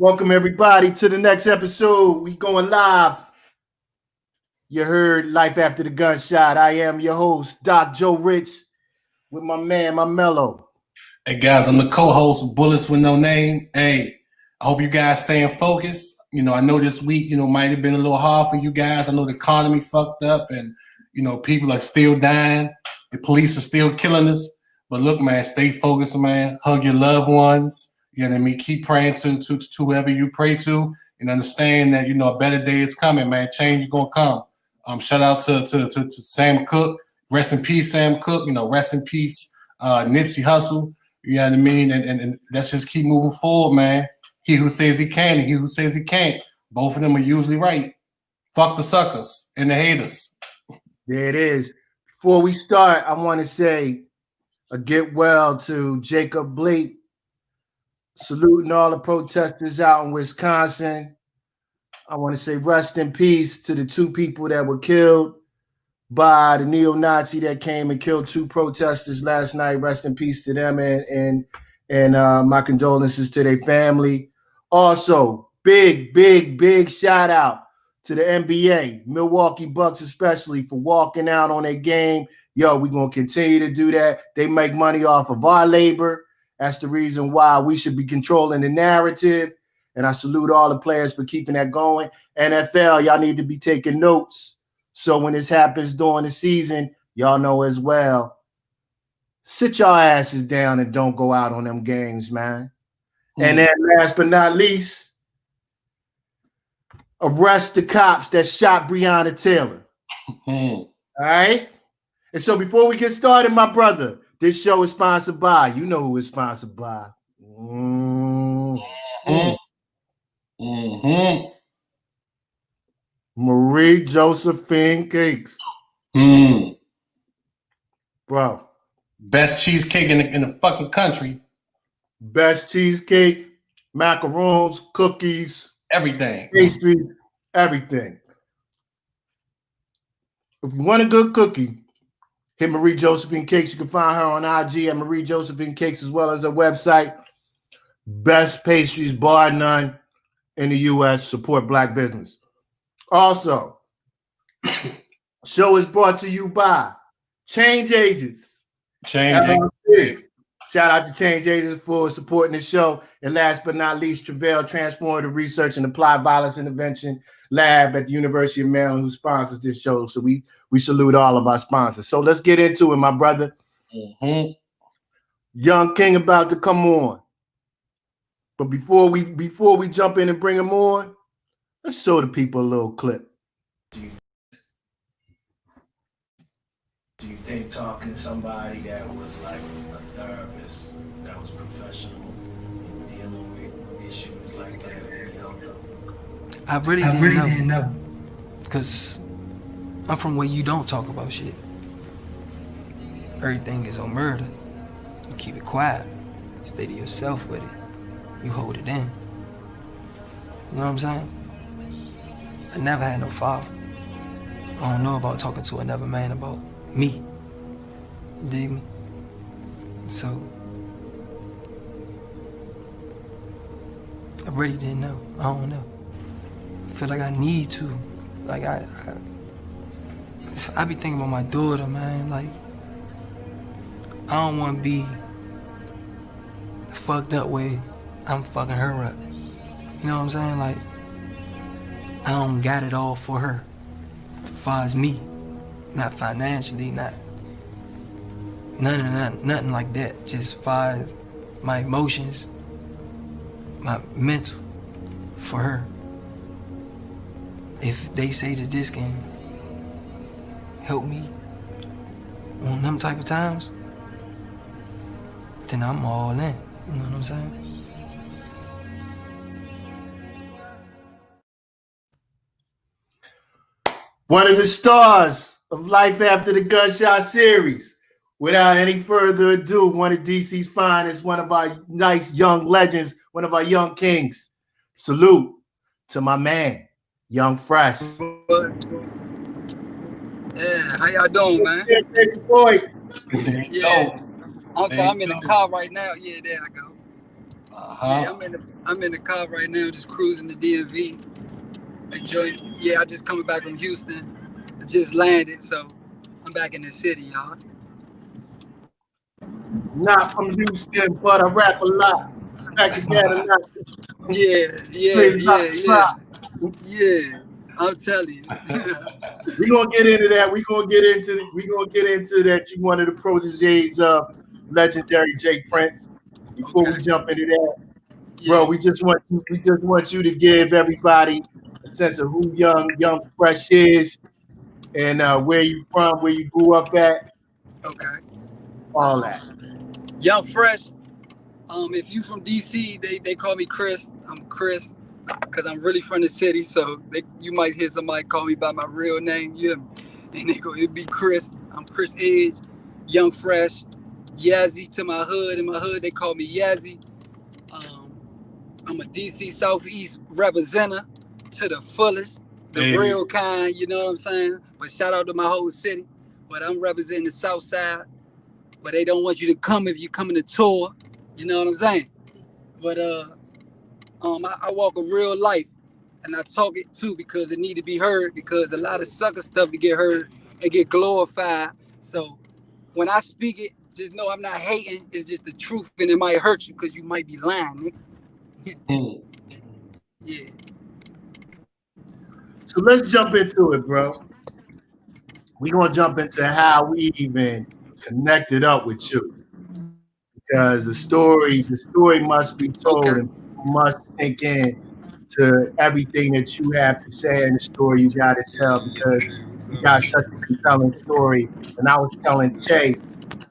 Welcome everybody to the next episode. We going live. You heard Life After the Gunshot. I am your host, Doc Joe Rich, with my man, my mellow. Hey guys, I'm the co-host of Bullets with No Name. Hey, I hope you guys staying focused. I know this week, might have been a little hard for you guys. I know the economy fucked up and, people are still dying. The police are still killing us. But look, man, stay focused, man. Hug your loved ones. You know what I mean? Keep praying to whoever you pray to and understand that, a better day is coming, man. Change is going to come. Shout out to Sam Cooke. Rest in peace, Sam Cooke. Rest in peace, Nipsey Hussle. You know what I mean? And let's just keep moving forward, man. He who says he can and he who says he can't. Both of them are usually right. Fuck the suckers and the haters. There it is. Before we start, I want to say a get well to Jacob Blake, saluting all the protesters out in Wisconsin. I want to say rest in peace to the two people that were killed by the neo-Nazi that came and killed two protesters last night. Rest in peace to them and my condolences to their family. Also, big shout out to the NBA, Milwaukee Bucks especially, for walking out on their game. Yo, we're going to continue to do that. They make money off of our labor. That's the reason why we should be controlling the narrative. And I salute all the players for keeping that going. NFL, y'all need to be taking notes. So when this happens during the season, y'all know as well, sit your asses down and don't go out on them games, man. And then last but not least, arrest the cops that shot Breonna Taylor. All right? And so before we get started, my brother, this show is sponsored by, you know who it's sponsored by. Marie Josephine Cakes. Bro. Best cheesecake in the fucking country. Best cheesecake, macarons, cookies. Everything. Pastry, everything. If you want a good cookie, hit Marie Josephine Cakes. You can find her on IG at Marie Josephine Cakes as well as her website. Best pastries, bar none, in the U.S. Support Black business. Also, show is brought to you by Change Agents. Shout out to Change Agents for supporting the show. And last but not least, Travail Transformative Research and Applied Violence Intervention Lab at the University of Maryland, who sponsors this show. So we salute all of our sponsors. So let's get into it, my brother. Young King about to come on. But before we jump in and bring him on, let's show the people a little clip. Do you think talking to somebody that was like a therapist, that was professional in dealing with issues like that would help them? I really didn't know. Because I'm from where you don't talk about shit. Everything is on murder. You keep it quiet. Stay to yourself with it. You hold it in. You know what I'm saying? I never had no father. I don't know about talking to another man about me. You dig me? So, I really didn't know. I don't know. I feel like I need to. Like, I be thinking about my daughter, man. Like, I don't want to be the fucked up way I'm fucking her up. You know what I'm saying? Like, I don't got it all for her. As far as me. Not financially, not nothing like that. Just as far as my emotions, my mental for her. If they say that this can help me on them type of times, then I'm all in. You know what I'm saying? One of the stars of Life After the Gunshot series. Without any further ado, one of DC's finest, one of our nice young legends, one of our young kings. Salute to my man, Young Fresh. Yeah, how y'all doing, man? Boys. Yeah. Also, I'm in the car right now. Yeah, there I go. Yeah, I'm in the car right now, just cruising the DMV. Enjoying. Yeah, I just coming back from Houston. I just landed, so I'm back in the city, y'all. Not from Houston, but I rap a lot. Back together, not Yeah, yeah, plays not yeah, the yeah, drop. yeah. I'm telling you. We're gonna get into that. We're gonna get into that. You one of the proteges of legendary Jay Prince. Before we Okay. jump into that, bro, Yeah. we just want you to give everybody a sense of who young Fresh is and where you from, where you grew up at, Okay. all that. Young Fresh. If you from DC, they call me Chris. I'm Chris because I'm really from the city. So you might hear somebody call me by my real name. Yeah, and it'd be Chris. I'm Chris Edge, Young Fresh, Yazzie to my hood. In my hood, they call me Yazzie. Um, I'm a DC Southeast representative to the fullest, the real kind. You know what I'm saying? But shout out to my whole city. But I'm representing the South Side. But they don't want you to come if you come in the tour. You know what I'm saying? But I walk a real life, and I talk it too because it need to be heard. Because a lot of sucker stuff to get heard and get glorified. So when I speak it, just know I'm not hating. It's just the truth, and it might hurt you because you might be lying, nigga. Yeah. So let's jump into it, bro. We're gonna jump into how we even connected up with you. Because the story must be Okay. told and people must sink in to everything that you have to say in the story you got to tell because you got such a compelling story. And I was telling Che,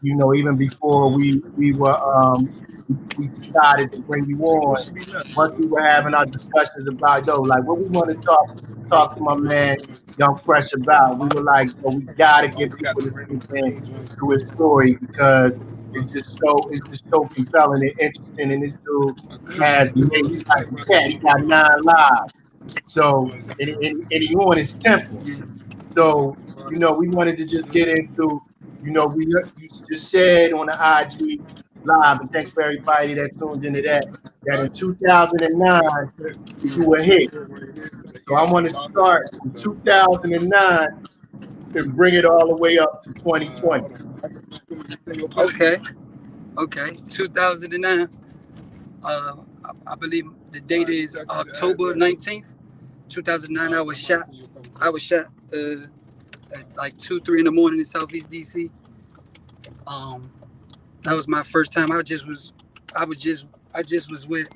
even before we were we decided to bring you on. Once we were having our discussions about like what we want to talk to my man Young Fresh about, we were like, we gotta get people to sink in to his story because it's just so compelling and interesting. And this dude he got the cat, he got 9 lives. So and he on his temple. So we wanted to just get into you just said on the IG live, and thanks for everybody that tuned into that in 2009 you were hit. So I want to start from 2009 and bring it all the way up to 2020. Okay. Okay. 2009. I believe the date is October 19th, 2009. I was shot. I was shot at like 2, 3 in the morning in Southeast DC. Um, that was my first time. I just was with.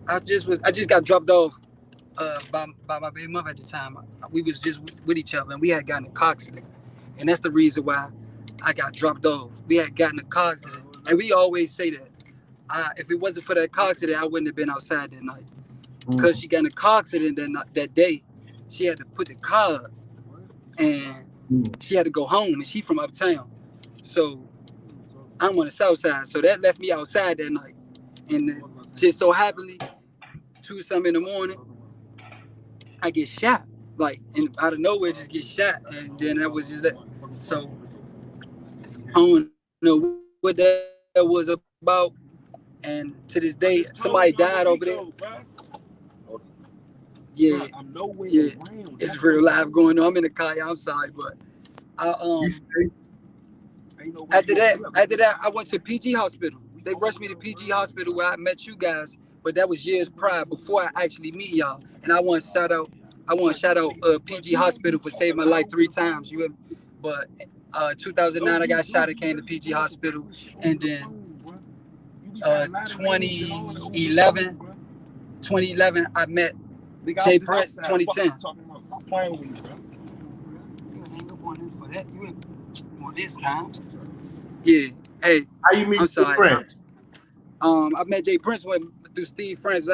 I just got dropped off by my baby mother at the time. We was just with each other, and we had gotten a car accident, and that's the reason why I got dropped off. We had gotten a car accident, and we always say that if it wasn't for that car accident, I wouldn't have been outside that night. Because she got in a car accident that day, she had to put the car up, and she had to go home, and she from uptown, so I'm on the south side, so that left me outside that night, and just so happily, 2 something in the morning, I get shot, like, and out of nowhere, just get shot, and then that was just that. So I don't know what that was about, and to this day, somebody died over there. Yeah, yeah, it's real life going on. I'm in the car. Yeah, I'm sorry, but I after that, I went to PG Hospital. They rushed me to PG Hospital where I met you guys, but that was years prior before I actually meet y'all. And I want to shout out PG Hospital for saving my life 3 times. You have, but 2009 I got shot. I came to PG Hospital, and then 2011 I met Jay Prince. 2010. This time. Yeah. Hey, How you meet I'm sorry. Prince? I met Jay Prince through Steve Francis.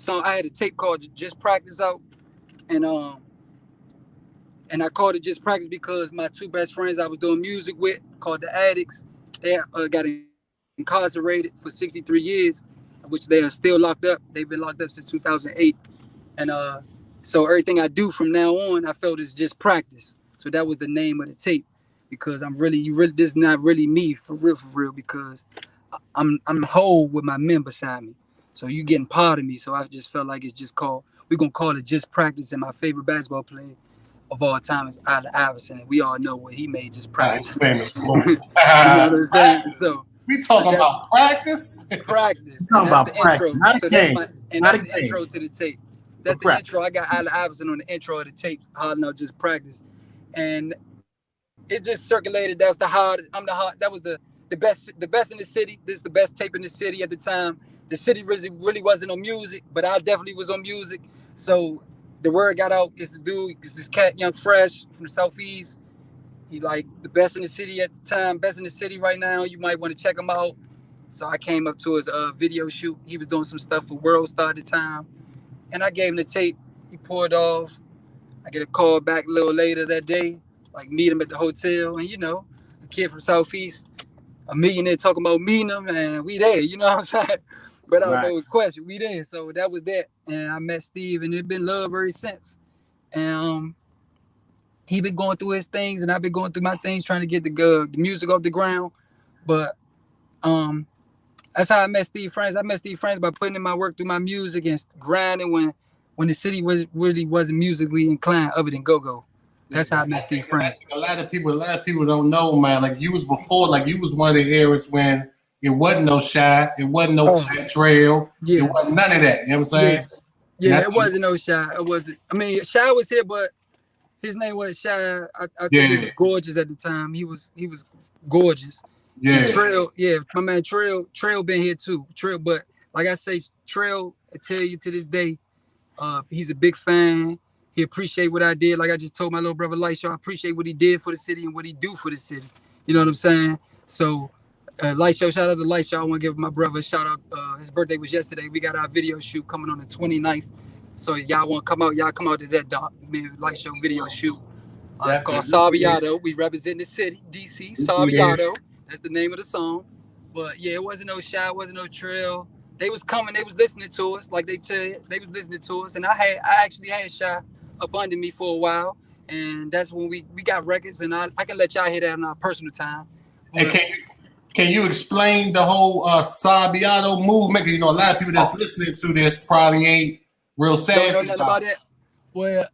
I had a tape called Just Practice out, and I called it Just Practice because my 2 best friends I was doing music with, called the Addicts, they got incarcerated for 63 years, which they are still locked up. They've been locked up since 2008, and so everything I do from now on, I felt is just practice. So that was the name of the tape, because this is not really me for real, because I'm whole with my men beside me. So you getting part of me. So I just felt like it's just called. We're gonna call it just practice. And my favorite basketball player of all time is Allen Iverson, and we all know what he made just practice. Famous quote. You know what I'm saying? So we talking about practice. Practice. Talking And that's about the practice, intro. not a So game, that's not a the game. intro to the tape. That's the practice. intro. I got Allen Iverson on the intro of the tape, hollering out just practice. And it just circulated. That's the hard. I'm the hard. That was the best in the city. This is the best tape in the city at the time. The city really wasn't on music, but I definitely was on music. So the word got out. It's the dude. It's this cat, Young Fresh from the Southeast. He like the best in the city at the time. Best in the city right now. You might want to check him out. So I came up to his video shoot. He was doing some stuff for World Star at the time, and I gave him the tape. He poured off. I get a call back a little later that day, like meet him at the hotel, and you know, a kid from Southeast, a millionaire talking about meeting him, and we there. You know what I'm saying? But I don't know the question. We there, so that was that. And I met Steve, and it's been love ever since. And he been going through his things, and I've been going through my things, trying to get the music off the ground. But that's how I met Steve Francis. I met Steve Francis by putting in my work through my music and grinding when the city really wasn't musically inclined other than go-go. That's how I met Steve Francis. A lot of people don't know, man. Like you was before, like you was one of the eras when it wasn't no Shy, it wasn't no Fat Trail, it wasn't none of that. You know what I'm saying? Yeah, it wasn't no Shy. It wasn't. I mean, Shy was here, but his name wasn't Shy. I think he was gorgeous at the time. He was gorgeous. Yeah. And Trail, my man Trail been here too. Trail, but like I say, Trail, I tell you to this day, he's a big fan. He appreciate what I did. Like I just told my little brother Lightshow, I appreciate what he did for the city and what he do for the city. You know what I'm saying? So Lightshow, shout out to Lightshow. I want to give my brother a shout out. His birthday was yesterday. We got our video shoot coming on the 29th. So y'all want to come out, y'all come out to that Lightshow video shoot. It's called Sabiato. We represent the city, DC, Sabiato. That's the name of the song. But yeah, it wasn't no Shy, it wasn't no Trail. They was coming, they was listening to us, like they said, they was listening to us. And I actually had Shy up under me for a while. And that's when we got records, and I can let y'all hear that on our personal time. But, and can you explain the whole Sabiato movement? You know, a lot of people that's listening to this probably ain't real sad about that. Well,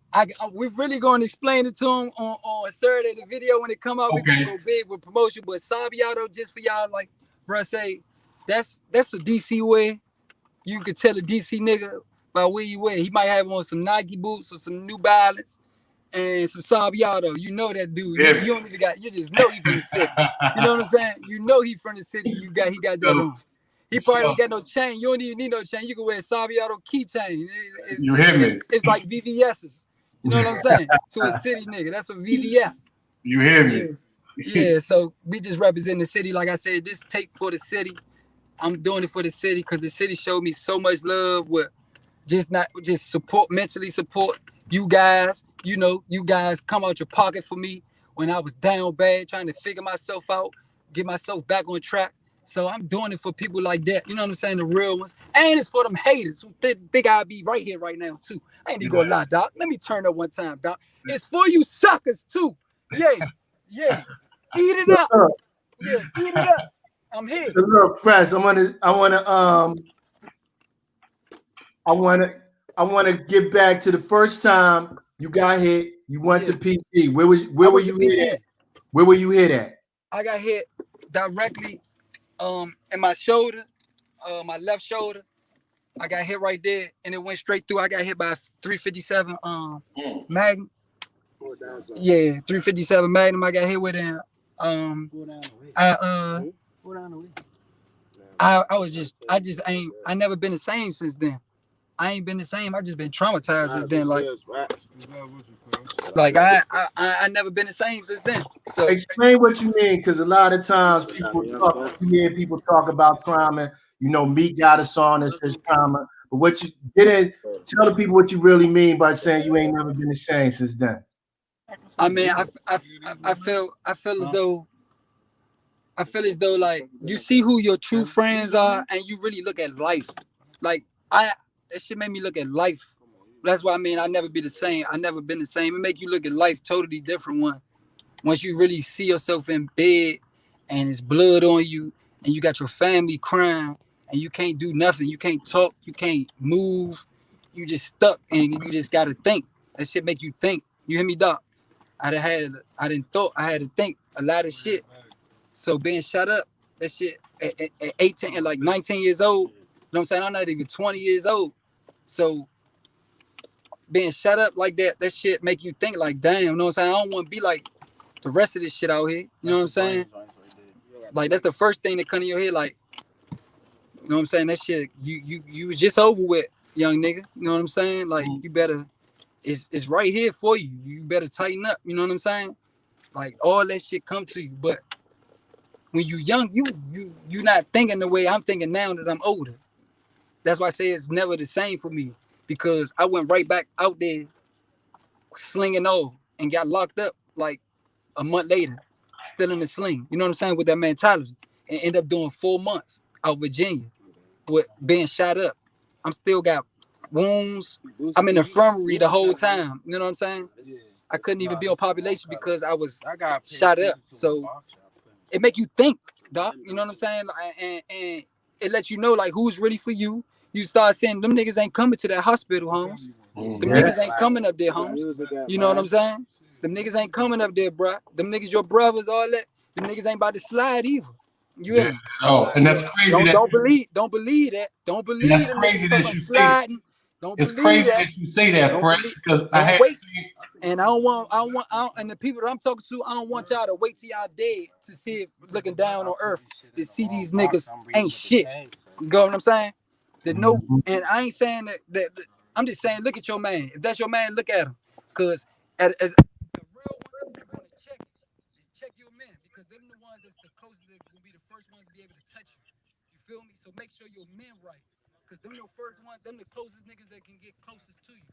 we're really going to explain it to them on Saturday, the video when it come out. We're going to go big with promotion. But Sabiato, just for y'all, like, bruh, say, that's a DC way. You could tell a DC nigga by where you went. He might have on some Nike boots or some New Balance and some Sabiato. You know that dude. You don't even you just know he from the city. You know what I'm saying? You know he from the city. He got that on. He probably don't got no chain. You don't even need no chain. You can wear a Sabiato keychain. You hear me? It's like VVS's. You know what I'm saying? To a city nigga. That's a VVS. You hear me? Yeah, so we just represent the city. Like I said, this tape for the city. I'm doing it for the city because the city showed me so much love with just mentally support you guys. You know, you guys come out your pocket for me when I was down bad, trying to figure myself out, get myself back on track. So I'm doing it for people like that. You know what I'm saying? The real ones. And it's for them haters who think I'll be right here right now, too. I ain't even gonna lie, Doc. Let me turn up one time, Doc. It's for you suckers, too. Yeah. Eat it up. Yeah, eat it up. I'm here. So look, Press, I wanna get back to the first time you got hit. You went to PT. Where were you hit at? Where were you hit at? I got hit directly in my shoulder, my left shoulder. I got hit right there, and it went straight through. I got hit by 357 Magnum. 357 Magnum. I got hit with it. I never been the same since then. I ain't been the same. I just been traumatized since then. Like I never been the same since then. So explain what you mean, because a lot of times people talk about trauma. You know, Meek got a song that says trauma, but what you didn't tell the people what you really mean by saying you ain't never been the same since then. I mean, I feel as though like you see who your true friends are, and you really look at life. Like that shit made me look at life. That's why I mean I never be the same. I never been the same. It make you look at life totally different once you really see yourself in bed and it's blood on you and you got your family crying, and you can't do nothing. You can't talk. You can't move. You just stuck, and you just gotta think. That shit make you think. You hear me, doc? I had to think a lot of shit. So being shut up, that shit at 18 and like 19 years old, you know what I'm saying? I'm not even 20 years old. So being shut up like that, that shit make you think like, damn, you know what I'm saying? I don't want to be like the rest of this shit out here. You know what I'm saying? Like that's the first thing that come in your head, like, you know what I'm saying? That shit, you was just over with, young nigga. You know what I'm saying? Like you better, it's right here for you. You better tighten up. You know what I'm saying? Like all that shit come to you, but when you young, you not thinking the way I'm thinking now that I'm older. That's why I say it's never the same for me, because I went right back out there slinging off and got locked up like a month later, still in the sling. You know what I'm saying? With that mentality, and end up doing 4 months out Virginia with being shot up. I'm still got wounds. I'm in the infirmary the whole time. You know what I'm saying? I couldn't even be on population because I was shot up. So it make you think, doc. You know what I'm saying? And it lets you know like who's really for you. You start saying them niggas ain't coming to that hospital, Holmes. Them niggas ain't coming up there, Holmes. You know what I'm saying? Them niggas ain't coming up there, bro. Them niggas your brothers, all that. Them niggas ain't about to slide either. You hear me? Oh, and that's crazy. Don't believe that. Don't believe that's them crazy niggas that talking you say sliding. Don't it's believe crazy that you say that, Don't Fresh, believe- because I don't had wait. seen, And and the people that I'm talking to, I don't want y'all to wait till y'all dead to see it looking down on earth to see these niggas ain't shit. You know what I'm saying? The no, and I ain't saying that I'm just saying look at your man. If that's your man, look at him. Cause as a real one, you're gonna check it. Just check your men, because them the ones that's the closest that will be the first ones to be able to touch you. You feel me? So make sure your men right. Cause them the first ones, them the closest niggas that can get closest to you.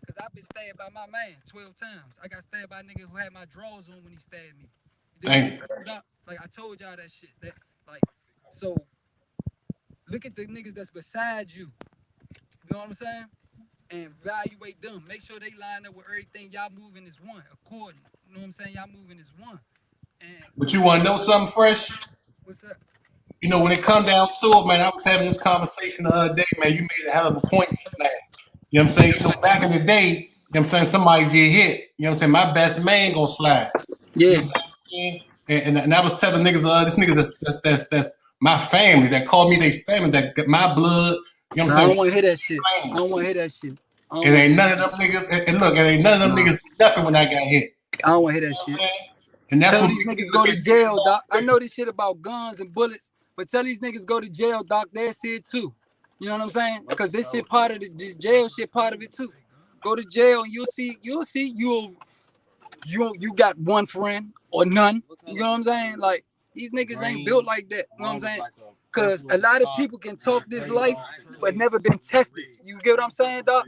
Cause I've been stabbed by my man 12 times. I got stabbed by a nigga who had my drawers on when he stabbed me. Thank Like I told y'all that shit. That like, so look at the niggas that's beside you. You know what I'm saying? And evaluate them. Make sure they line up with everything. Y'all moving as one, according. You know what I'm saying? Y'all moving as one. And but you want to know something, Fresh? what's up? You know, when it come down to it, man, I was having this conversation the other day, man. You made a hell of a point just now. You know what I'm saying? You know, back in the day, you know what I'm saying, somebody get hit. You know what I'm saying? My best man gonna slide. Yeah. You know what I'm saying? And I was telling niggas, this niggas that's my family, that call me their family, that got my blood. You know what I'm I saying? don't want to hear that shit. I don't want to hear that shit. It ain't none of them niggas. And look, it ain't none of them niggas nothing when I got hit. I don't want to hear that You know shit. what I'm saying? And that's Tell what these niggas go to jail, doc. I know this shit about guns and bullets, but tell these niggas go to jail, doc. They'll see it too. You know what I'm saying? Because this shit part of this jail shit part of it too. Go to jail and you got one friend or none. You know what I'm saying? Like these niggas ain't built like that. You know what I'm saying? Because a lot of people can talk this life, but never been tested. You get what I'm saying, doc?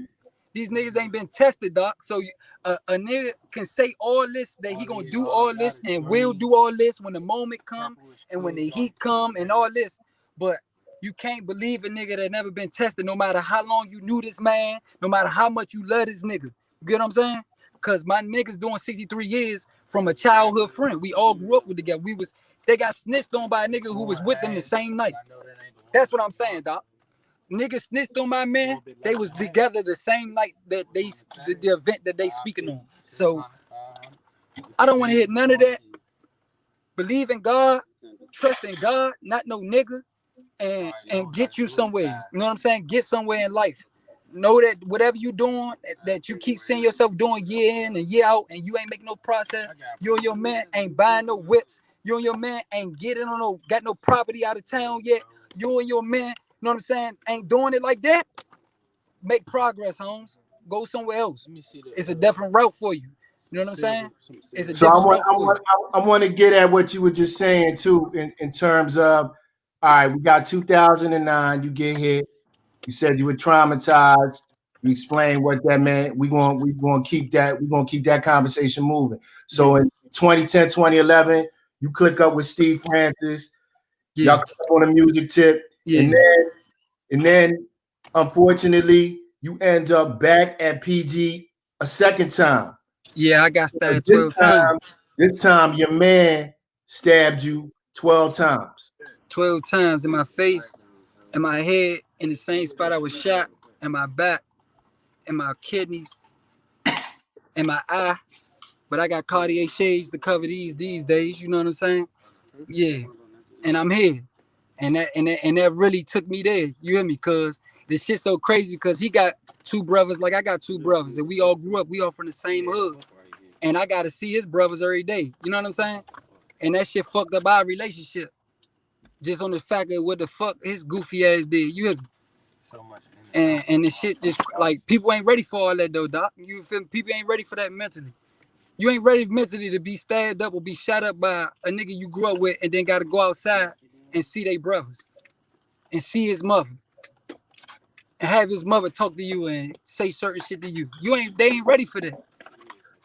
These niggas ain't been tested, doc. So a nigga can say all this, that he gonna do all this and will do all this when the moment come and when the heat come and all this. But you can't believe a nigga that never been tested, no matter how long you knew this man, no matter how much you love this nigga. You get what I'm saying? Cause my niggas doing 63 years from a childhood friend. We all grew up with together. They got snitched on by a nigga who was with them the same night. That's what I'm saying, doc. Niggas snitched on my man. They was together the same night that the event that they speaking on. So I don't want to hear none of that. Believe in God, trust in God, not no nigga, and get you somewhere. You know what I'm saying? Get somewhere in life. Know that whatever you doing, that you keep seeing yourself doing year in and year out, and you ain't making no process. You and your man ain't buying no whips. You and your man ain't got no property out of town yet. You and your man, you know what I'm saying, ain't doing it like that. Make progress, Holmes. Go somewhere else. It's a different route for you. You know what I'm saying? It's a So I different want, route I for want, I want to get at what you were just saying too, in terms of, all right, we got 2009. You get hit. You said you were traumatized. You explained what that meant. We going to keep that. We're going to keep that conversation moving. So in 2010, 2011, you click up with Steve Francis. you. Y'all click up on a music tip, Yeah. and then unfortunately, you end up back at PG a second time. Yeah, I got stabbed This 12 times. time, this time your man stabbed you 12 times. 12 times in my face, in my head, in the same spot I was shot, in my back, in my kidneys, in my eye. But I got Cartier shades to cover these days. You know what I'm saying? Yeah. And I'm here. And that really took me there. You hear me? Cause this shit's so crazy because he got two brothers, like I got two brothers, and we all grew up, we all from the same hood. And I gotta see his brothers every day. You know what I'm saying? And that shit fucked up our relationship. Just on the fact of what the fuck his goofy ass did. You hear me? And the shit just like people ain't ready for all that though, doc. You feel me? People ain't ready for that mentally. You ain't ready mentally to be stabbed up or be shot up by a nigga you grew up with and then gotta go outside and see they brothers and see his mother and have his mother talk to you and say certain shit to you. They ain't ready for that.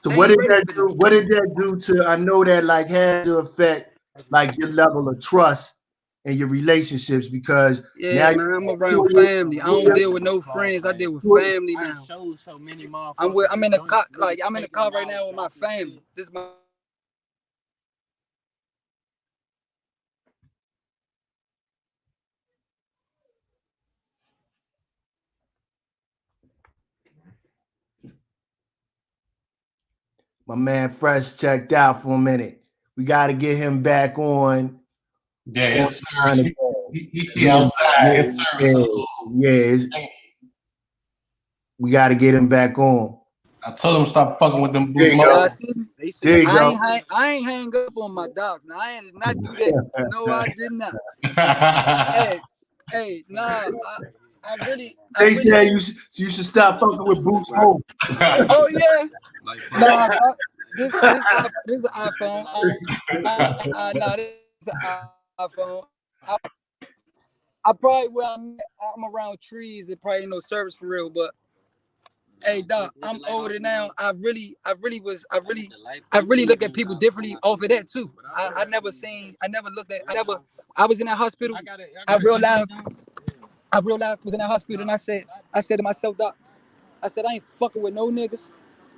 So They what ain't did ready that for do? that. What did that do to? I know that like had to affect like your level of trust and your relationships because now Yeah, man, I'm around family. I don't deal with no friends. I deal with family now. I'm in a car, like I'm in a car right now with my family. This is my my man Fresh checked out for a minute. We got to get him back on. Yeah, it's On service. He outside. It's service. We got to get him back on. I told him to stop fucking with them There boost you go. motors. There you go. I ain't hang up on my dogs. Now I did not do that. No, I did not. hey, nah. They said you should stop fucking with Boost Mode. Oh yeah. Nah, this is an iPhone. Nah, this is an iPhone. I probably I'm around trees. It probably ain't no service for real, but hey, dog, I'm older now. I really look at people differently off of that too. I never looked at, I was in that hospital. I realized was in that hospital, and I said to myself, doc, I said I ain't fucking with no niggas.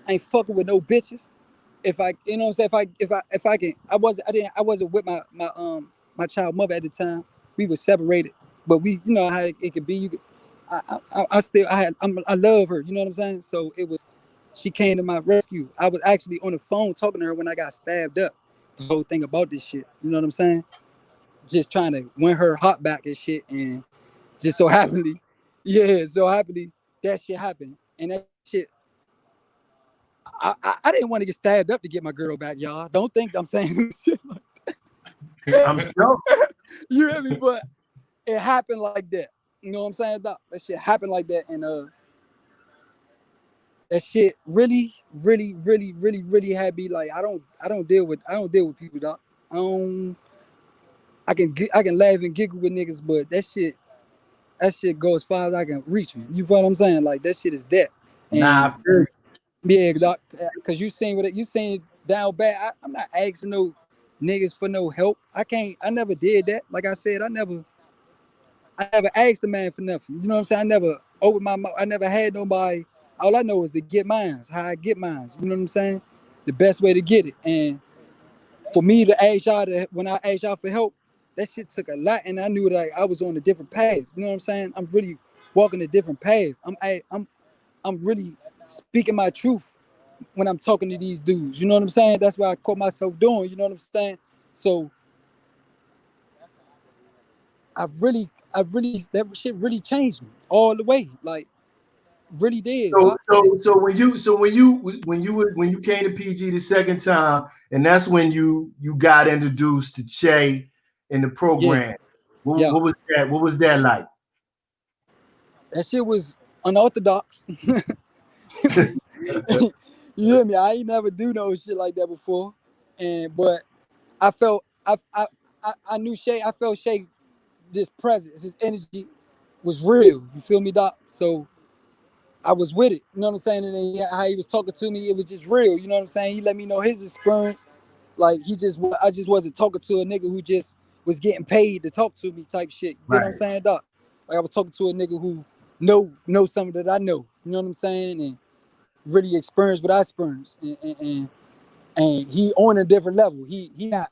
I ain't fucking with no bitches. If I, you know what I'm saying, if I can, I wasn't with my child mother at the time. We were separated, but we, you know how it could be. You could, I love her. You know what I'm saying? So she came to my rescue. I was actually on the phone talking to her when I got stabbed up. The whole thing about this shit. You know what I'm saying? Just trying to win her heart back and shit, and just so happily, that shit happened, and that shit. I didn't want to get stabbed up to get my girl back, y'all. Don't think I'm saying shit like that. I'm sure. You hear me? But it happened like that. You know what I'm saying? That shit happened like that, and that shit really had me like I don't deal with people, dog. I can laugh and giggle with niggas, but that shit goes as far as I can reach me. You feel what I'm saying? Like that shit is dead. Nah, And yeah, dog, cause you seen down bad. I'm not asking no niggas for no help. I never did that. Like I said, I never asked the man for nothing. You know what I'm saying? I never opened my mouth. I never had nobody. All I know is to get mines, how I get mines. You know what I'm saying? The best way to get it. And for me to ask y'all when I asked y'all for help, that shit took a lot, and I knew that I was on a different path. You know what I'm saying? I'm really walking a different path. I'm really speaking my truth when I'm talking to these dudes. You know what I'm saying? That's what I caught myself doing. You know what I'm saying? So that shit really changed me all the way. Like really did. So when you came to PG the second time, and that's when you got introduced to Che in the program. Yeah. What was that? What was that like? That shit was unorthodox. You hear me? I ain't never do no shit like that before. But I felt I knew Shay, I felt Shay, this presence, his energy was real. You feel me, doc? So I was with it. You know what I'm saying? And then how he was talking to me, it was just real. You know what I'm saying? He let me know his experience. Like I just wasn't talking to a nigga who just was getting paid to talk to me type shit. You know what I'm saying, doc? Like I was talking to a nigga who know something that I know. You know what I'm saying? And really experienced what I experienced. And he on a different level. He not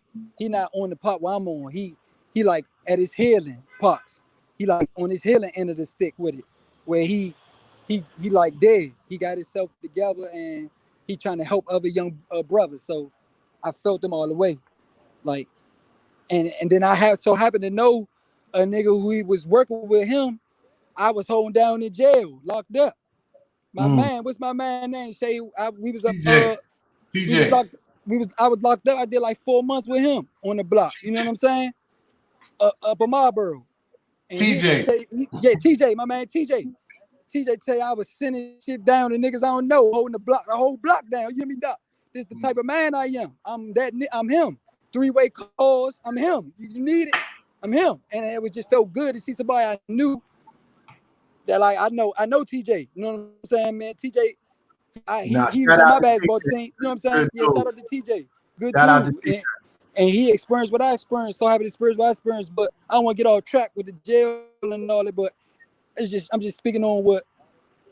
on the pot where I'm on. He like at his healing parts. He like on his healing end of the stick with it, where he like dead. He got himself together and he trying to help other young brothers. So I felt them all the way, like, and then I happened to know a nigga who he was working with him. I was holding down in jail, locked up. My man, what's my man name? Say we was up. TJ. We was locked. I was locked up. I did like 4 months with him on the block. You know what I'm saying? Up in Marlboro. And TJ. TJ, my man, TJ. TJ tell you I was sending shit down to niggas I don't know, holding the whole block down. You hear me, Doc? This is the type of man I am. I'm him. 3-way calls, I'm him. You need it, I'm him. And it was just felt good to see somebody I knew that like I know TJ. You know what I'm saying, man? TJ, he was on my basketball team. You know what I'm saying? Yeah, shout out to TJ. Good dude. And he experienced what I experienced. So happy to experience what I experienced. But I don't want to get off track with the jail and all that. But I'm just speaking on what,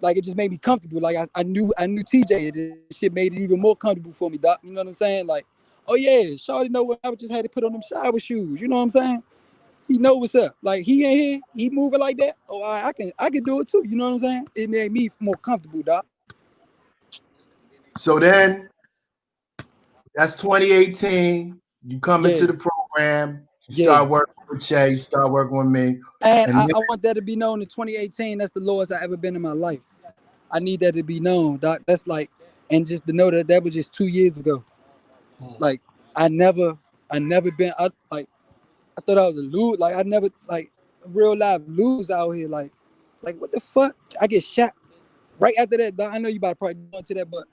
like, it just made me comfortable. Like I knew TJ. This shit made it even more comfortable for me, Doc. You know what I'm saying? Like, oh yeah, Shawty know what I just had to put on them shower shoes. You know what I'm saying? He know what's up. Like he ain't here, he moving like that. Oh, I can do it too. You know what I'm saying? It made me more comfortable, Doc. So then, that's 2018. You come into the program. You start working with Che. You start working with me. And I want that to be known in 2018. That's the lowest I ever been in my life. I need that to be known, Doc. That's like, and just to know that was just 2 years ago. Like I never been. I thought I was a lose. Like I never like real life lose out here. Like what the fuck? I get shot right after that, Doc. I know you about to probably go into that, but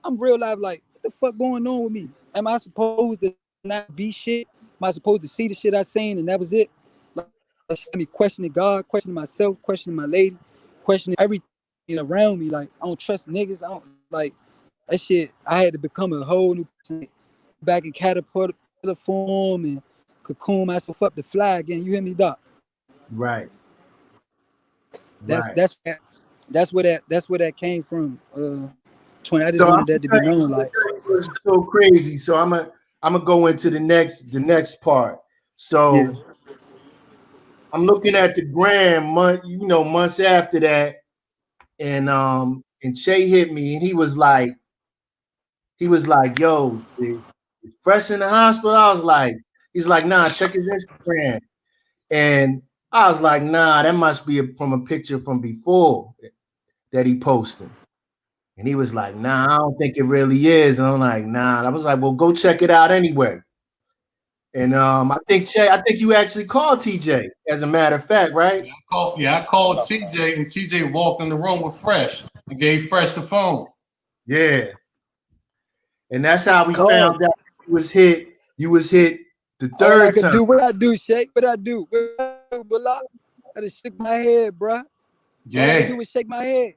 I'm real life. Like what the fuck going on with me? Am I supposed to not be shit? Am I supposed to see the shit I seen and that was it? Like me questioning God, questioning myself, questioning my lady, questioning everything around me. Like I don't trust niggas. I don't like that shit. I had to become a whole new person back in caterpillar form and cocoon myself up to fly again. You hear me, Doc? Right. That's where that came from. 20. I just wanted that to be known. Like it's so crazy. So I'm gonna go into the next part. So I'm looking at the gram months after that, and Che hit me and he was like, yo, fresh in the hospital. I was like, he's like, nah, check his Instagram. And I was like, nah, that must be from a picture from before that he posted. And he was like, nah, I don't think it really is. And I'm like, nah. And I was like, well, go check it out anyway. And I think you actually called TJ, as a matter of fact, right? I called TJ, and TJ walked in the room with Fresh and gave Fresh the phone. Yeah. And that's how we found out you was hit the third time. What I do, Shake? What I do? I just shook my head, bro. Yeah. All I can do is shake my head.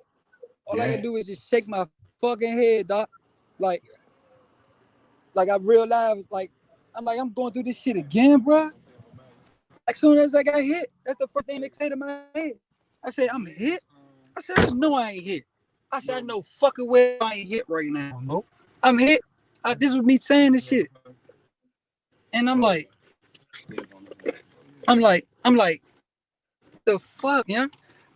All I can do is just shake my fucking head, Doc. Like I realized, I'm going through this shit again, bro. As soon as I got hit, that's the first thing that came to my head. I said, I'm hit? I said, I know I ain't hit. I said, I know fucking well I ain't hit right now. No, I'm hit. This was me saying this shit. And I'm like, the fuck, yeah?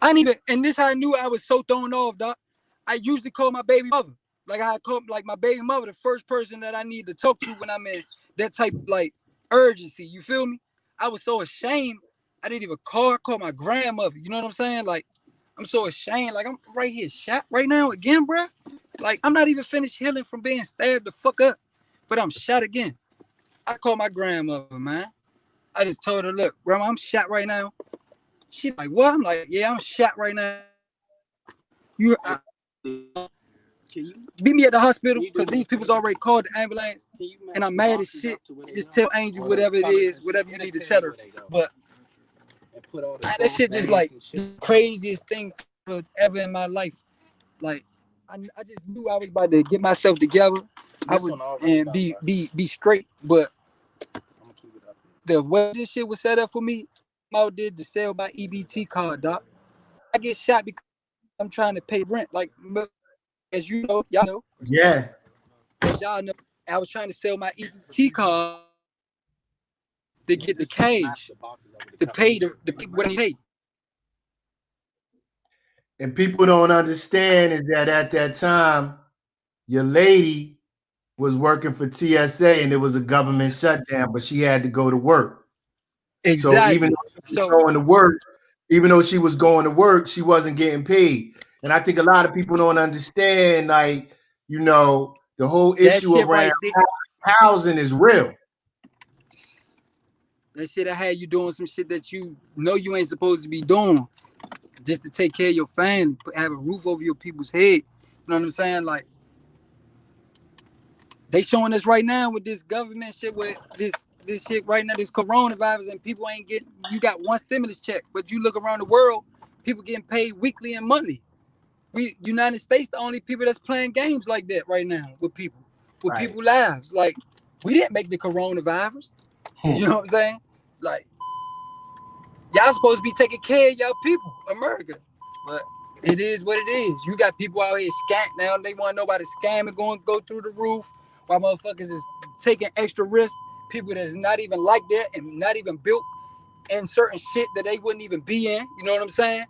I didn't even, and this how I knew I was so thrown off, Doc. I usually call my baby mother. Like I call like my baby mother the first person that I need to talk to when I'm in that type like urgency. You feel me? I was so ashamed. I didn't even call my grandmother. You know what I'm saying? Like I'm so ashamed. Like I'm right here shot right now again, bro. Like I'm not even finished healing from being stabbed the fuck up, but I'm shot again. I called my grandmother, man. I just told her, look, grandma, I'm shot right now. She like, what? I'm like, yeah, I'm shot right now. Meet me at the hospital because these people's already called the ambulance and I'm mad as shit. Just tell Angel whatever it is, whatever you need to tell her. But that shit just like the craziest thing ever in my life. Like I just knew I was about to get myself together. I would and be straight. But the way this shit was set up for me, I out there to sell my EBT card, Doc. I get shot because I'm trying to pay rent. Like as you know, y'all know. Yeah. As y'all know, I was trying to sell my EBT card to get the cash to pay the people what they pay. And people don't understand is that at that time, your lady was working for TSA and it was a government shutdown, but she had to go to work. Exactly. So even though she was going to work, even though she was going to work, she wasn't getting paid. And I think a lot of people don't understand, like, you know, the whole issue around housing is real. That shit I had you doing some shit that you know you ain't supposed to be doing just to take care of your family, have a roof over your people's head. You know what I'm saying? Like, they showing us right now with this government shit, with this shit right now, this coronavirus, and people ain't getting, you got one stimulus check, but you look around the world, people getting paid weekly and monthly. We, United States, the only people that's playing games like that right now with people, with people's lives. Like, we didn't make the coronavirus. You know what I'm saying? Like, y'all supposed to be taking care of y'all people, America. But it is what it is. You got people out here scam now. They want to know about the scam and go through the roof while motherfuckers is taking extra risks. People that is not even like that and not even built in certain shit that they wouldn't even be in. You know what I'm saying?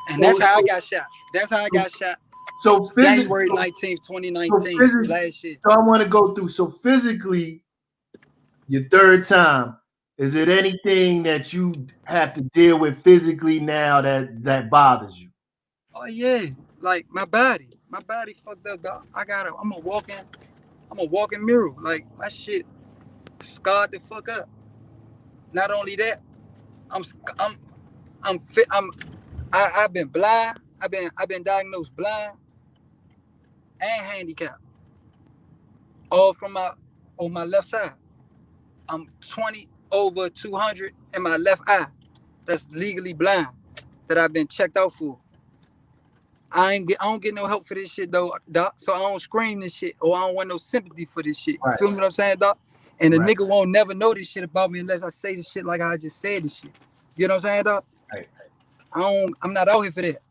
And that's how I got shot. That's how I got shot. So January 19th, 2019. Last year. So I want to go through. So physically, your third time, is it anything that you have to deal with physically now that bothers you? Oh yeah, like my body fucked up, dog. I'm a walking mirror. Like, my shit scarred the fuck up. Not only that, I've been blind. I've been diagnosed blind and handicapped. All from on my left side. I'm 20/200 in my left eye. That's legally blind. That I've been checked out for. I don't get no help for this shit though, doc. So I don't scream this shit, or I don't want no sympathy for this shit. You feel me what I'm saying, doc? And a nigga won't never know this shit about me unless I say this shit like I just said this shit. You know what I'm saying, doc? I'm not out here for that.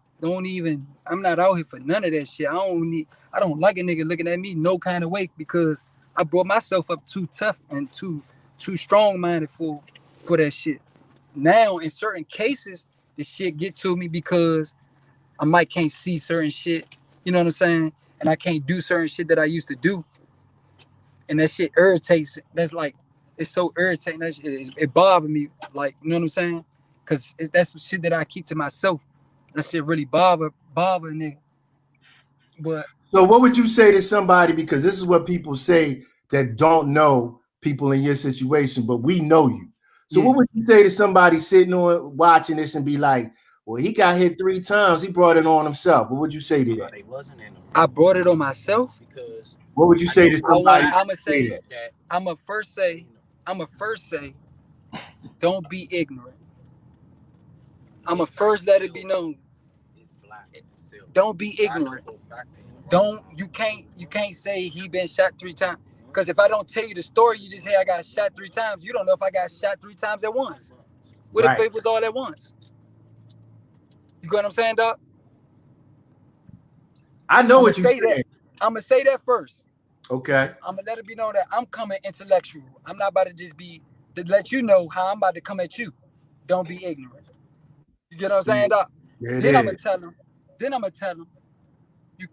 I'm not out here for none of that shit. I don't like a nigga looking at me no kind of way, because I brought myself up too tough and too strong-minded for that shit. Now, in certain cases, the shit get to me because I might can't see certain shit, you know what I'm saying? And I can't do certain shit that I used to do. And that shit irritates. That's like, it's so irritating. That shit, it bothers me, like, you know what I'm saying? Because that's some shit that I keep to myself. That shit really bother a nigga. But so what would you say to somebody, because this is what people say that don't know people in your situation, but we know you. So what would you say to somebody sitting on watching this and be like, well, he got hit 3 times. He brought it on himself. What would you say to that? I brought it on myself. What would you say to somebody? I'm a first say, don't be ignorant. I'm a first let it be known. Don't be ignorant. You can't say he been shot 3 times. Because if I don't tell you the story, you just say I got shot 3 times. You don't know if I got shot 3 times at once. What if it was all at once? You get what I'm saying, dog? I know what you're saying. I'm gonna say that first. Okay. I'm gonna let it be known that I'm coming intellectual. I'm not about to just be to let you know how I'm about to come at you. Don't be ignorant. You get what I'm saying, dog? Then I'm gonna tell him. You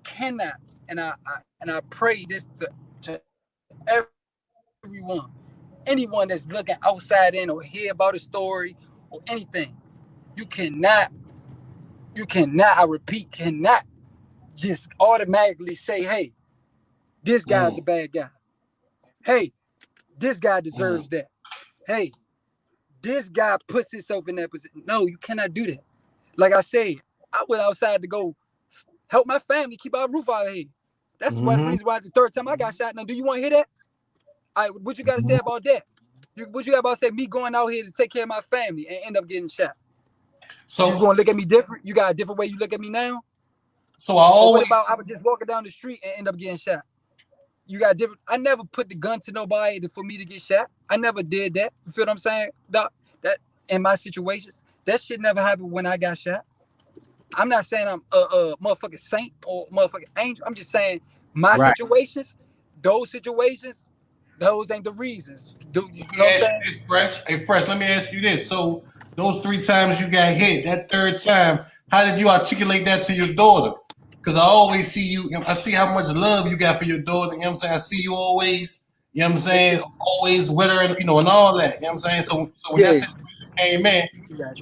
cannot. And I pray this to everyone, anyone that's looking outside in or hear about a story or anything. You cannot, I repeat, cannot just automatically say, hey, this guy's a bad guy. Hey, this guy deserves that. Hey, this guy puts himself in that position. No, you cannot do that. Like I said, I went outside to go help my family keep our roof out here. That's one reason why the 3rd time I got shot. Now, do you want to hear that? All right, what you got to say about that? What you got about to say me going out here to take care of my family and end up getting shot? So you going to look at me different? You got a different way you look at me now? So what about I was just walking down the street and end up getting shot? You got different. I never put the gun to nobody for me to get shot. I never did that. You feel what I'm saying? That in my situations, that shit never happened when I got shot. I'm not saying I'm a motherfucking saint or motherfucking angel. I'm just saying my situations, those situations, those ain't the reasons. You know what I'm saying? Hey, Fresh, let me ask you this. So those 3 times you got hit, that 3rd time, how did you articulate that to your daughter? Because I always see you, I see how much love you got for your daughter, you know what I'm saying? I see you always, you know what I'm saying, always with her, and, you know, and all that, you know what I'm saying? So when that situation came in,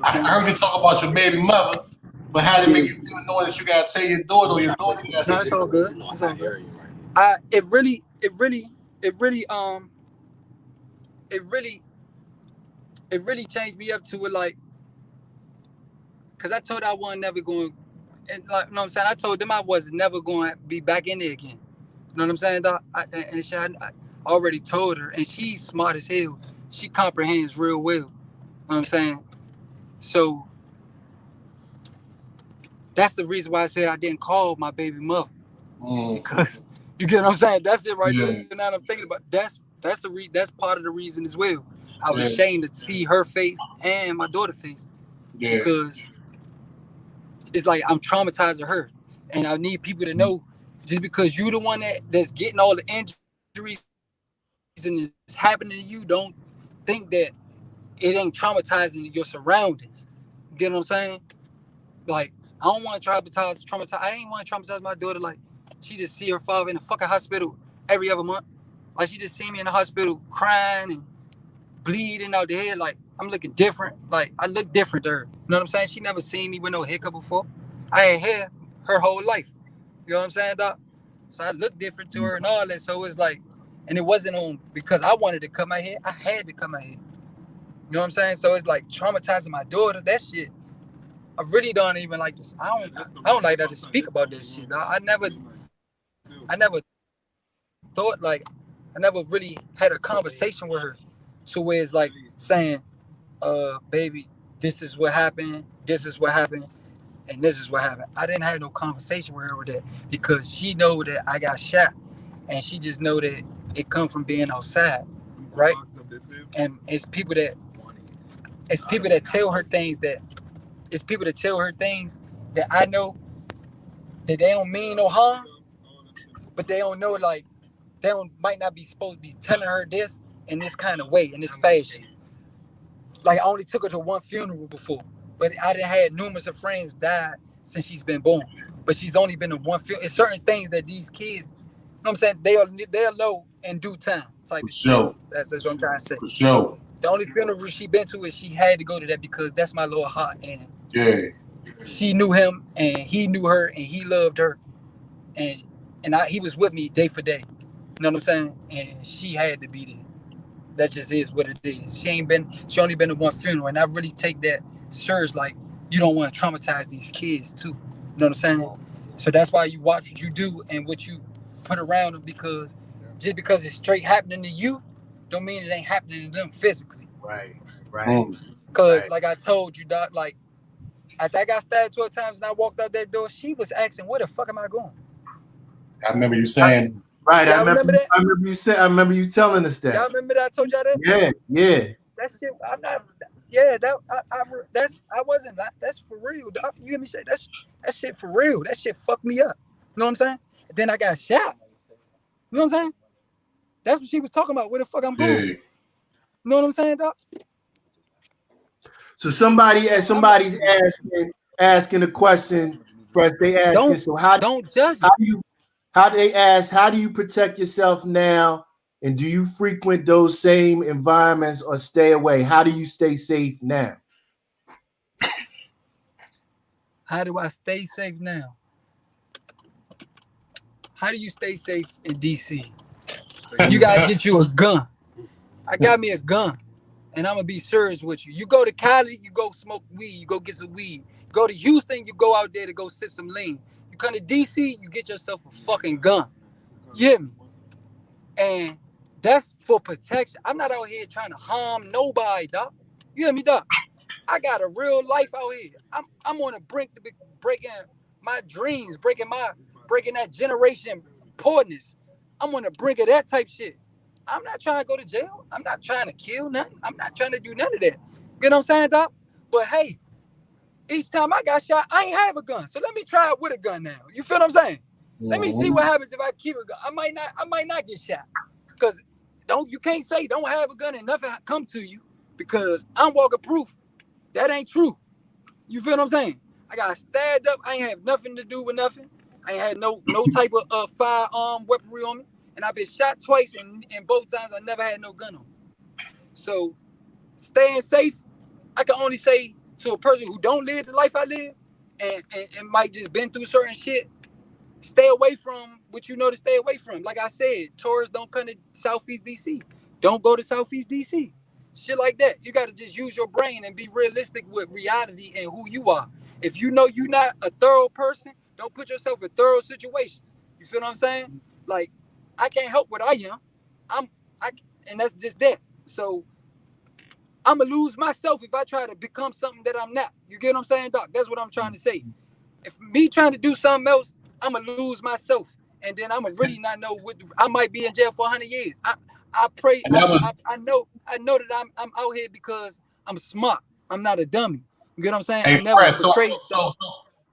I heard you talk about your baby mother, but how did it make you feel knowing that you got to tell your daughter or your daughter got to No, it's all good. It's all good. It really, it really changed me up to it, like, cause I told her I wasn't never going, and like, you know what I'm saying. I told them I was never going to be back in there again. You know what I'm saying, dog? I already told her, and she's smart as hell. She comprehends real well. You know what I'm saying? So that's the reason why I said I didn't call my baby mother, because you get what I'm saying. That's it right there. Now I'm thinking about that's part of the reason as well. I was ashamed to see her face and my daughter's face, because it's like I'm traumatizing her, and I need people to know, just because you the one that's getting all the injuries and it's happening to you, don't think that it ain't traumatizing your surroundings. You get what I'm saying? Like, I don't want to traumatize. I ain't want to traumatize my daughter. Like, she just see her father in the fucking hospital every other month. Like, she just see me in the hospital crying and bleeding out the head. Like, I'm looking different. Like, I look different to her. You know what I'm saying? She never seen me with no hiccup before. I had hair her whole life. You know what I'm saying, Doc? So I look different to her and all that. So it's like, and it wasn't on because I wanted to cut my hair. I had to cut my hair. You know what I'm saying? So it's like traumatizing my daughter. That shit, I really don't even like this. I don't like that to speak about this shit. I never thought, like, I never really had a conversation with her to where it's like saying, baby, this is what happened, and this is what happened. I didn't have no conversation with her with that, because she know that I got shot, and she just know that it come from being outside, right? And it's people that tell her things that I know that they don't mean no harm, but they don't know, like, might not be supposed to be telling her this in this kind of way, in this fashion. Like, I only took her to one funeral before, but I done had numerous of friends died since she's been born. But she's only been to one funeral. It's certain things that these kids, you know what I'm saying, they'll know in due time. Type of sure. That's what I'm trying to say. For sure. The only funeral she been to is she had to go to that because that's my little heart. And she knew him, and he knew her, and he loved her, and he was with me day for day. You know what I'm saying? And she had to be there. That just is what it is. She only been to one funeral, and I really take that serious. Like, you don't want to traumatize these kids too. You know what I'm saying? So that's why you watch what you do and what you put around them, because just because it's straight happening to you, don't mean it ain't happening to them physically. Right. Because like I told you, Doc, like, after I got stabbed 12 times and I walked out that door, she was asking, where the fuck am I going? I remember you saying. Right, I remember that. I remember you telling us that. Y'all remember that I told y'all that? Yeah. That shit, I'm not. Yeah, I wasn't. That's for real, Doc. You hear me say that shit for real? That shit fucked me up. You know what I'm saying? And then I got shot. You know what I'm saying? That's what she was talking about. Where the fuck I'm going? You know what I'm saying, Doc? So somebody's asking a question. First, they asking. So don't judge me. How do you protect yourself now? And do you frequent those same environments or stay away? How do you stay safe now? How do I stay safe now? How do you stay safe in DC? You gotta get you a gun. I got me a gun, and I'm gonna be serious with you. You go to Cali, you go smoke weed, you go get some weed. You go to Houston, you go out there to go sip some lean. You come to DC, you get yourself a fucking gun. You hear me? And that's for protection. I'm not out here trying to harm nobody, Doc. You hear me, Doc? I got a real life out here. I'm on the brink to be breaking my dreams, breaking that generation poorness. I'm on the brink of that type shit. I'm not trying to go to jail. I'm not trying to kill nothing. I'm not trying to do none of that. You know what I'm saying, Doc? But hey, each time I got shot, I ain't have a gun. So let me try it with a gun now. You feel what I'm saying? Let me see what happens if I keep a gun. I might not get shot. Because You can't say don't have a gun and nothing come to you, because I'm walking proof. That ain't true. You feel what I'm saying? I got stabbed up. I ain't have nothing to do with nothing. I ain't had no type of firearm weaponry on me. And I've been shot twice, and both times I never had no gun on me. So staying safe, I can only say to a person who don't live the life I live and might just been through certain shit, stay away from what you know to stay away from. Like I said, tourists don't come to Southeast DC. Don't go to Southeast DC. Shit like that. You got to just use your brain and be realistic with reality and who you are. If you know you're not a thorough person, don't put yourself in thorough situations. You feel what I'm saying? Like, I can't help what I am. And that's just that. So I'm gonna lose myself if I try to become something that I'm not. You get what I'm saying, Doc? That's what I'm trying to say. If me trying to do something else, I'm gonna lose myself, and then I'm gonna really not know what I might be in jail for 100 years. I pray. I know that I'm out here because I'm smart. I'm not a dummy. You get what I'm saying? Hey, I never Fred, betrayed.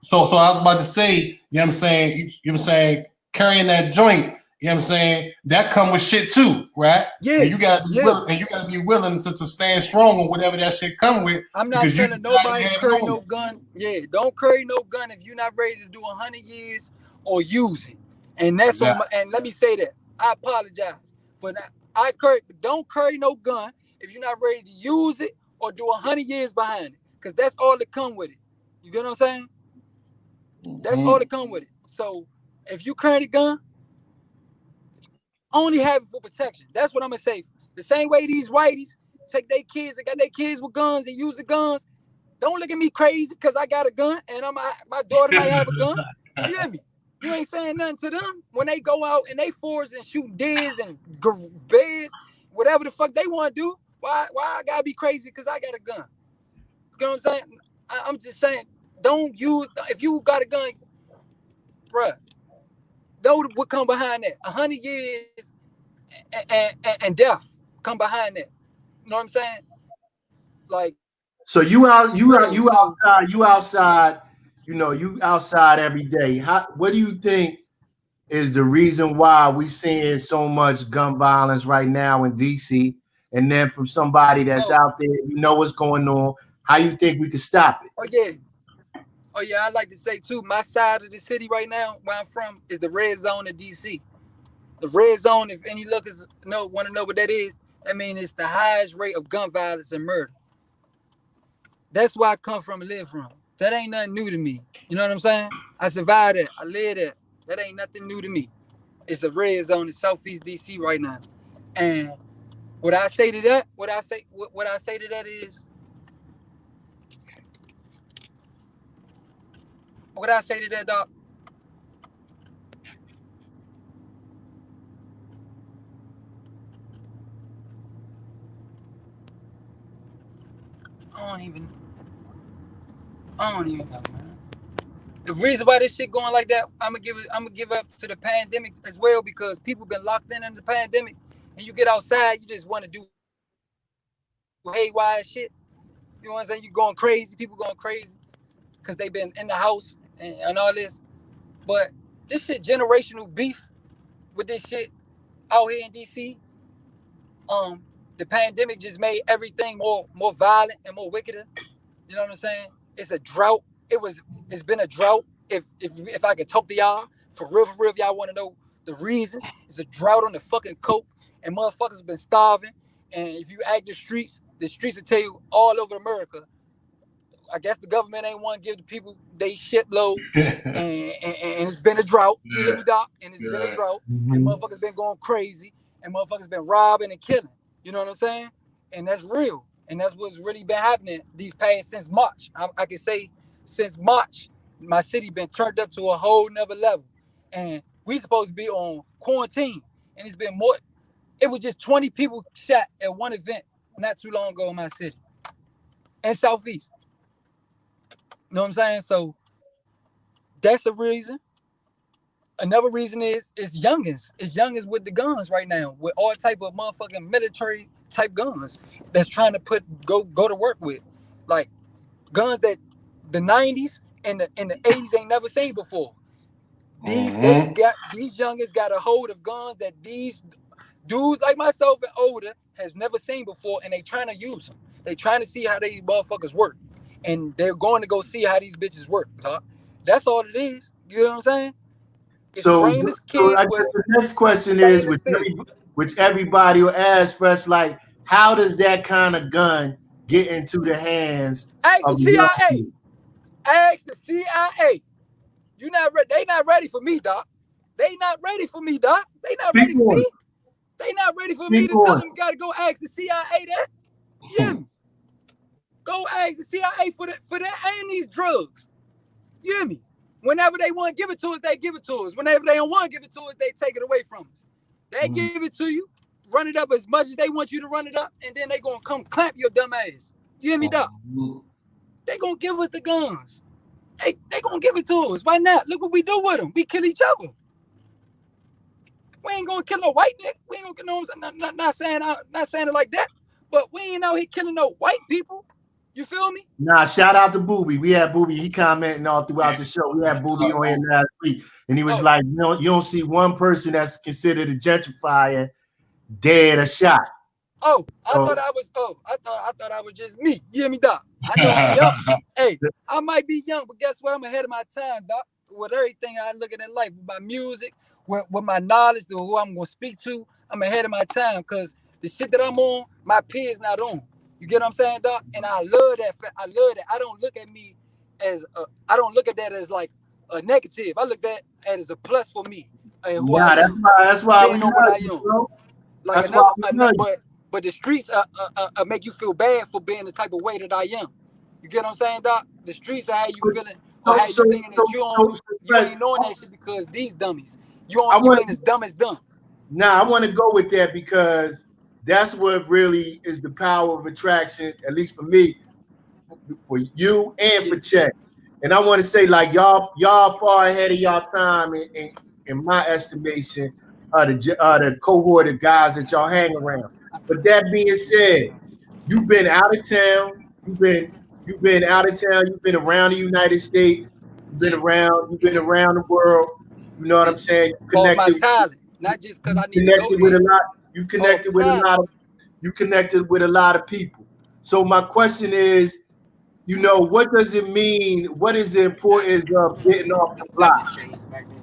So I was about to say, you know what I'm saying? You know what I'm saying? Carrying that joint, you know what I'm saying? That come with shit too, right? Yeah. And you gotta be willing to stand strong on whatever that shit come with. I'm not telling nobody to carry no gun. Yeah, don't carry no gun if you're not ready to do 100 years or use it. And that's exactly. And let me say that. I apologize for that. Don't carry no gun if you're not ready to use it or do 100 years behind it. Because that's all that come with it. You get what I'm saying? That's all that come with it. So if you carry a gun, only have it for protection. That's what I'm gonna say. The same way these whiteys take their kids and got their kids with guns and use the guns. Don't look at me crazy because I got a gun and my daughter might have a gun. You hear me? You ain't saying nothing to them when they go out and they force and shoot deers and bears, whatever the fuck they want to do. Why I gotta be crazy because I got a gun? You know what I'm saying? I'm just saying, don't use, if you got a gun, bruh, know what come behind that. 100 years and death come behind that. You know what I'm saying? Like, so you outside, you know, you outside every day. What do you think is the reason why we seeing so much gun violence right now in DC? And then from somebody that's out there, you know what's going on, how you think we can stop it? Oh yeah, I'd like to say too, my side of the city right now, where I'm from, is the red zone of DC. The red zone, if any lookers want to know what that is, that means it's the highest rate of gun violence and murder. That's where I come from and live from. That ain't nothing new to me. You know what I'm saying? I survived that. I live that. That ain't nothing new to me. It's a red zone in Southeast DC right now. And what I say to that is, what I say to that, dog? I don't even know, man. The reason why this shit going like that, I'm gonna give up to the pandemic as well, because people been locked in the pandemic, and you get outside, you just want to do haywire shit. You know what I'm saying? You going crazy, people going crazy because they been in the house and all this. But this shit generational beef with this shit out here in DC. The pandemic just made everything more violent and more wickeder. You know what I'm saying? It's a drought. It's been a drought. If I could talk to y'all for real, if y'all want to know the reasons, it's a drought on the fucking coke, and motherfuckers been starving. And if you act the streets will tell you all over America. I guess the government ain't want to give the people they shit low, and it's been a drought. You hear me, Doc? And it's been a drought, and motherfuckers been going crazy, and motherfuckers been robbing and killing. You know what I'm saying? And that's real, and that's what's really been happening these past since March. I can say since March, my city been turned up to a whole nother level, and we supposed to be on quarantine, and it's been more. It was just 20 people shot at one event not too long ago in my city, in Southeast. You know what I'm saying? So that's a reason. Another reason is youngins. It's youngins with the guns right now, with all type of motherfucking military type guns that's trying to go to work with, like guns that the 90s and the 80s ain't never seen before. These youngins got a hold of guns that these Dudes like myself and older has never seen before, and they trying to use them. They trying to see how these motherfuckers work, and they're going to go see how these bitches work. Huh? That's all it is. You know what I'm saying? It's So, brainless so kids I guess with the next question is, stainless steel. which everybody will ask first, like, how does that kind of gun get into the hands Ask the of a young CIA. kid? Ask the CIA. You not ready? They not ready for me, doc. They not ready for me, doc. They not Speak ready for on me. it. They not ready for me Speak to tell on them you gotta go ask the CIA that. Yeah, go ask the CIA for that and these drugs. You hear me? Whenever they want to give it to us, they give it to us. Whenever they don't want to give it to us, they take it away from us. They give it to you, run it up as much as they want you to run it up, and then they gonna come clamp your dumb ass. You hear me, doc? They gonna give us the guns. They gonna give it to us. Why not? Look what we do with them. We kill each other. We ain't gonna kill no white nigga. We ain't gonna kill no. Not saying it like that. But we ain't out here killing no white people. You feel me? Nah, shout out to Booby. We had Booby. He commenting all throughout the show. We had Booby on here last week, and he was like, you don't see one person that's considered a gentrifier dead or shot. Oh, I thought I was just me. You hear me, doc? I know I'm young. Hey, I might be young, but guess what? I'm ahead of my time, doc. With everything I look at in life, with my music, with my knowledge, to who I'm gonna speak to, I'm ahead of my time because the shit that I'm on, my peers not on. You get what I'm saying, doc? And I love that. I love that. I don't look at me as I don't look at that as like a negative. I look at it as a plus for me and who I Nah, am. that's why we Being on what I love you, am. bro. Like That's why we love you. but the streets make you feel bad for being the type of way that I am. You get what I'm saying, doc? The streets are how you feeling or how you thinking that you ain't knowing that shit because these dummies. You ain't as dumb as dumb. Nah, I want to go with that because that's what really is the power of attraction, at least for me, for you and for Chet. And I want to say, like, y'all far ahead of y'all time in my estimation of the cohort of guys that y'all hang around. But that being said, you've been out of town. You've been out of town. You've been around the United States. You've been around the world. You know what I'm saying? You Off my connected. talent, not just because I need to go Connected with there. a lot. You connected with a lot of. You connected with a lot of people. So my question is, what does it mean? What is the importance of getting off the block?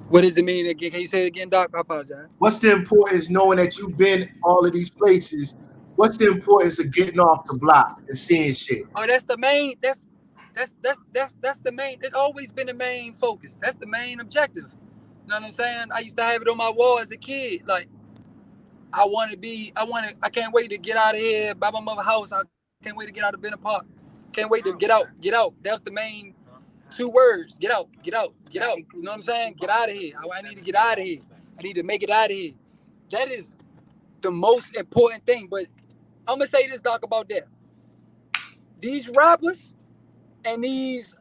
What does it mean again? Can you say it again, doc? I apologize. What's the importance knowing that you've been all of these places? What's the importance of getting off the block and seeing shit? Oh, that's the main. That's the main. It's always been the main focus. That's the main objective. You know what I'm saying? I used to have it on my wall as a kid. Like I can't wait to get out of here by my mother's house. I can't wait to get out of Bennett Park. Can't wait to get out. That's the main two words. Get out. You know what I'm saying? Get out of here. I need to get out of here. I need to make it out of here. That is the most important thing. But I'm gonna say this, doc, about that. These rappers and these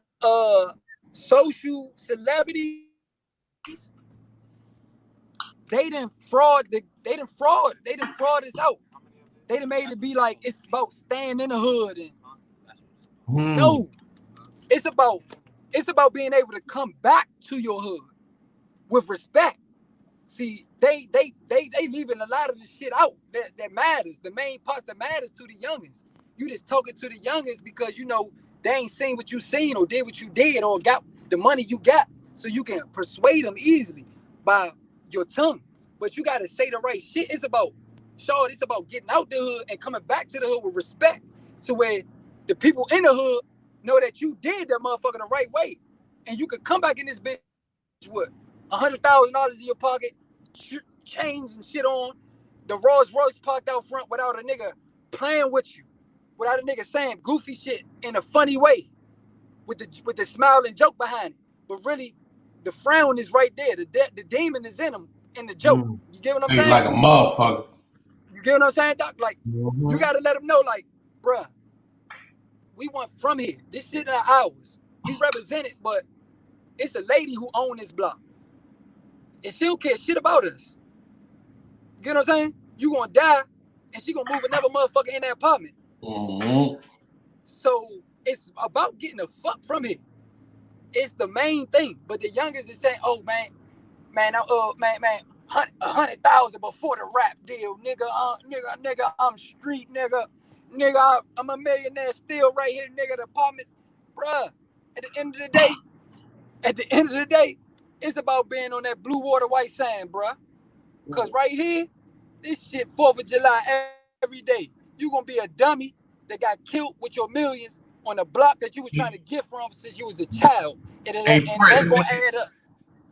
social celebrities, they didn't fraud us out. They done made it be like it's about staying in the hood and no, it's about being able to come back to your hood with respect. See, they leaving a lot of the shit out that matters. The main parts that matters to the youngins. You just talking to the youngins because they ain't seen what you seen or did what you did or got the money you got, so you can persuade them easily by your tongue. But you gotta say the right shit. It's about getting out the hood and coming back to the hood with respect, to where the people in the hood know that you did that motherfucker the right way, and you could come back in this bitch with $100,000 in your pocket, chains and shit on, the Rolls Royce parked out front without a nigga playing with you, without a nigga saying goofy shit in a funny way, with the smile and joke behind it. But really, the frown is right there. The demon is in him in the joke. You get what I'm saying? Like a motherfucker. You get what I'm saying, doc? Like, you gotta let them know, like, bruh, we want from here. This shit not ours. We represent it, but it's a lady who owns this block. And she don't care shit about us. You get what I'm saying? You gonna die, and she gonna move another motherfucker in that apartment. So it's about getting the fuck from here. It's the main thing. But the youngest is saying, "Oh man, 100,000 before the rap deal, nigga. Nigga, I'm street, nigga. I'm a millionaire still right here, nigga. The apartment, bruh. At the end of the day, it's about being on that blue water, white sand, bruh. Cause right here, this shit 4th of July every day. You gonna be a dummy that got killed with your millions on a block that you was trying to get from since you was a child, and that's gonna add up.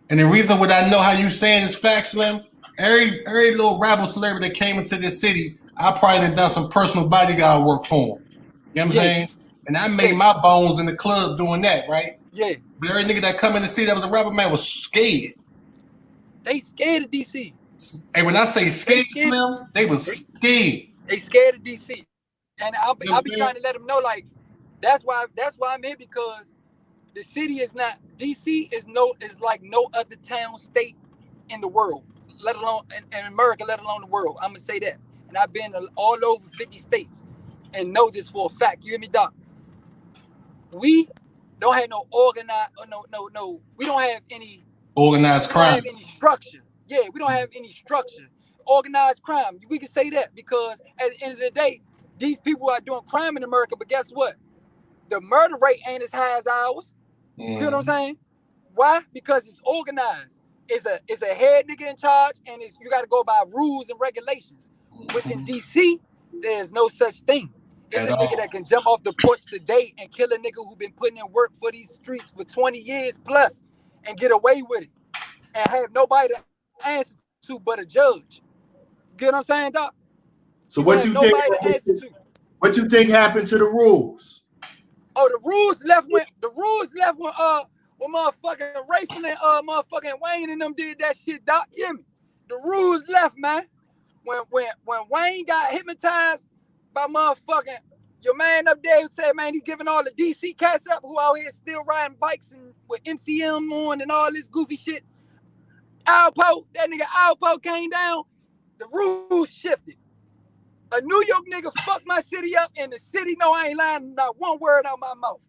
And the reason what I know how you saying is fact, Slim. Every little rabble celebrity that came into this city, I probably done some personal bodyguard work for them. You know what I'm saying? And I made my bones in the club doing that, right? Yeah. But every nigga that come in the city that was a rapper, man, was scared. They scared of DC. And when I say scared, Slim, they was scared. They scared of DC. And I'll be trying to let them know, like, that's why I'm here, because the city is not, DC is like no other town, state in the world, let alone in America, let alone the world. I'm gonna say that. And I've been all over 50 states and know this for a fact. You hear me, Doc? We don't have no organized, no. We don't have any organized crime. We don't have any structure. Yeah, we don't have any structure. Organized crime. We can say that because at the end of the day, these people are doing crime in America. But guess what? The murder rate ain't as high as ours. You know what I'm saying? Why? Because it's organized. It's a head nigga in charge, and you got to go by rules and regulations. Which in DC, there's no such thing. It's a nigga that can jump off the porch today and kill a nigga who been putting in work for these streets for 20 years plus and get away with it and have nobody to answer to but a judge. You get what I'm saying, Doc? So what you think happened to the rules? Oh, the rules left when motherfucking Rayful and motherfucking Wayne and them did that shit, Doc. You hear me? The rules left, man. When Wayne got hypnotized by motherfucking your man up there who said, man, he giving all the DC cats up who out here still riding bikes and with MCM on and all this goofy shit. Alpo, that nigga Alpo came down, the rules shifted. A New York nigga fucked my city up, and the city know I ain't lying not one word out my mouth.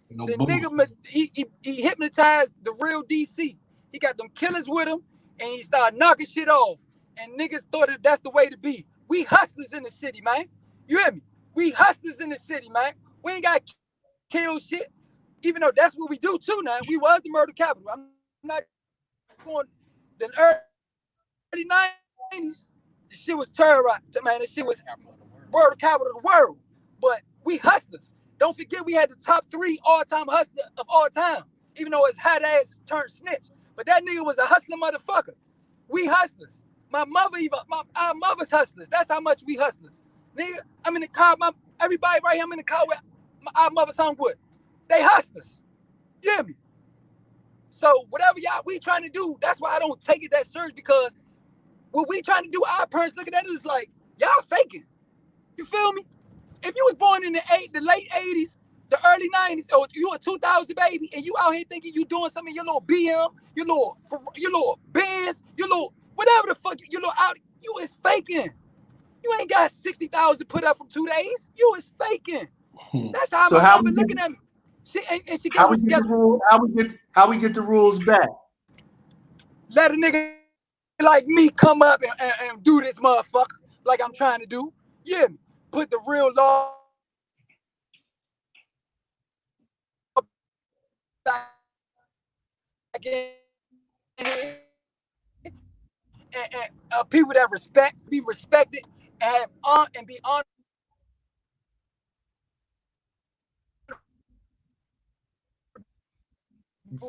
No the nigga, he hypnotized the real DC. He got them killers with him, and he started knocking shit off. And niggas thought that that's the way to be. We hustlers in the city, man. You hear me? We hustlers in the city, man. We ain't got kill shit, even though that's what we do too now. We was the murder capital. I'm not going the early 90s. The shit was terrorized, man. The shit was murder capital of the world. But we hustlers. Don't forget we had the top 3 all-time hustler of all time, even though his hot ass turned snitch. But that nigga was a hustler motherfucker. We hustlers. Our mother's hustlers. That's how much we hustlers. Nigga, I'm in the car. Everybody right here, I'm in the car with our mother's hung with. They hustlers. You hear me? So whatever we trying to do, that's why I don't take it that serious, because what we trying to do, our parents looking at it is like, y'all faking. You feel me? If you was born in the late 80s, the early 90s, or you a 2000 baby, and you out here thinking you doing something in your little BM, your little Benz, your little whatever the fuck, your little Audi, you is faking. You ain't got 60,000 put up from 2 days. You is faking. That's how my mother looking at me. How we get the rules back? Let a nigga like me come up and do this motherfucker like I'm trying to do. Yeah, put the real law back in, and people that be respected, and have and be honored.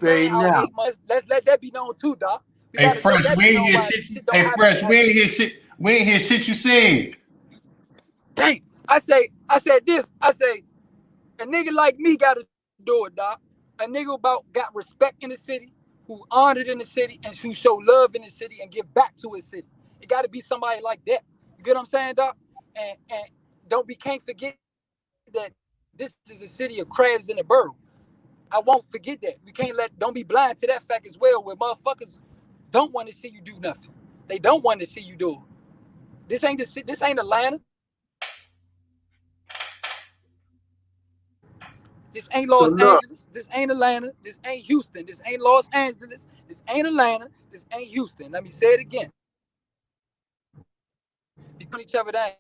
Fade now. Let's let that be known too, Doc. Hey, Fresh, we ain't hear shit. Hey, Fresh, we ain't hear shit. We ain't hear shit you said. Dang, I said this. I say, a nigga like me gotta do it, Doc. A nigga got respect in the city, who honored in the city, and who show love in the city and give back to his city. It gotta be somebody like that. You get what I'm saying, Doc? And can't forget that this is a city of crabs in a barrel. I won't forget that. We don't be blind to that fact as well, where motherfuckers don't want to see you do nothing. They don't want to see you do it. This ain't Atlanta. This ain't Los Angeles. This ain't Atlanta. This ain't Houston. This ain't Los Angeles. This ain't Atlanta. This ain't Houston. Let me say it again. put each other down.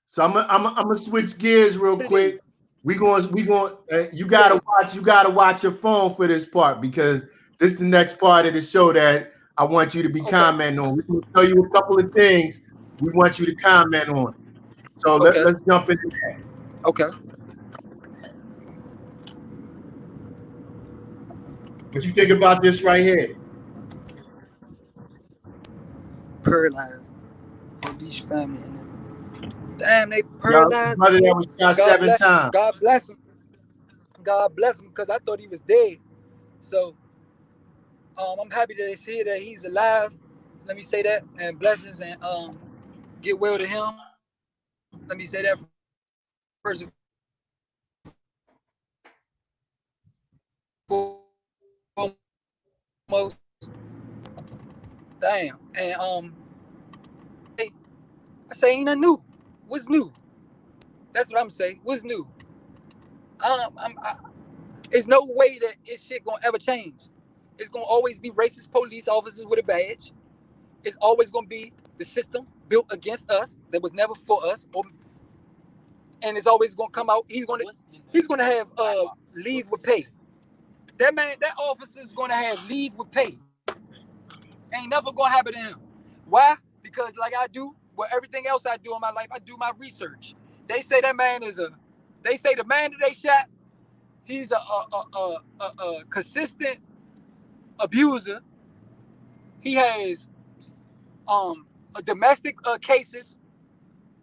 So I'm gonna switch gears real quick. We going you gotta watch your phone for this part, because this is the next part of the show that I want you to be commenting on. We're gonna tell you a couple of things we want you to comment on. So let's jump into that. Okay. What you think about this right here? Paralyzed. Police family. Damn, they Yo, paralyzed. brother that was shot 7 times. God bless him. God bless him, because I thought he was dead. So I'm happy to hear that he's alive. Let me say that. And blessings, and get well to him. Let me say that first and foremost. Damn. And I say ain't nothing new. What's new? That's what I'm saying. What's new? There's no way that this shit gonna ever change. It's gonna always be racist police officers with a badge. It's always gonna be the system built against us that was never for us. And it's always gonna come out. He's gonna have leave with pay. That officer's gonna have leave with pay. Ain't nothing gonna happen to him. Why? Because like I do, with everything else I do in my life, I do my research. They say the man that they shot, he's a consistent abuser. He has a domestic cases,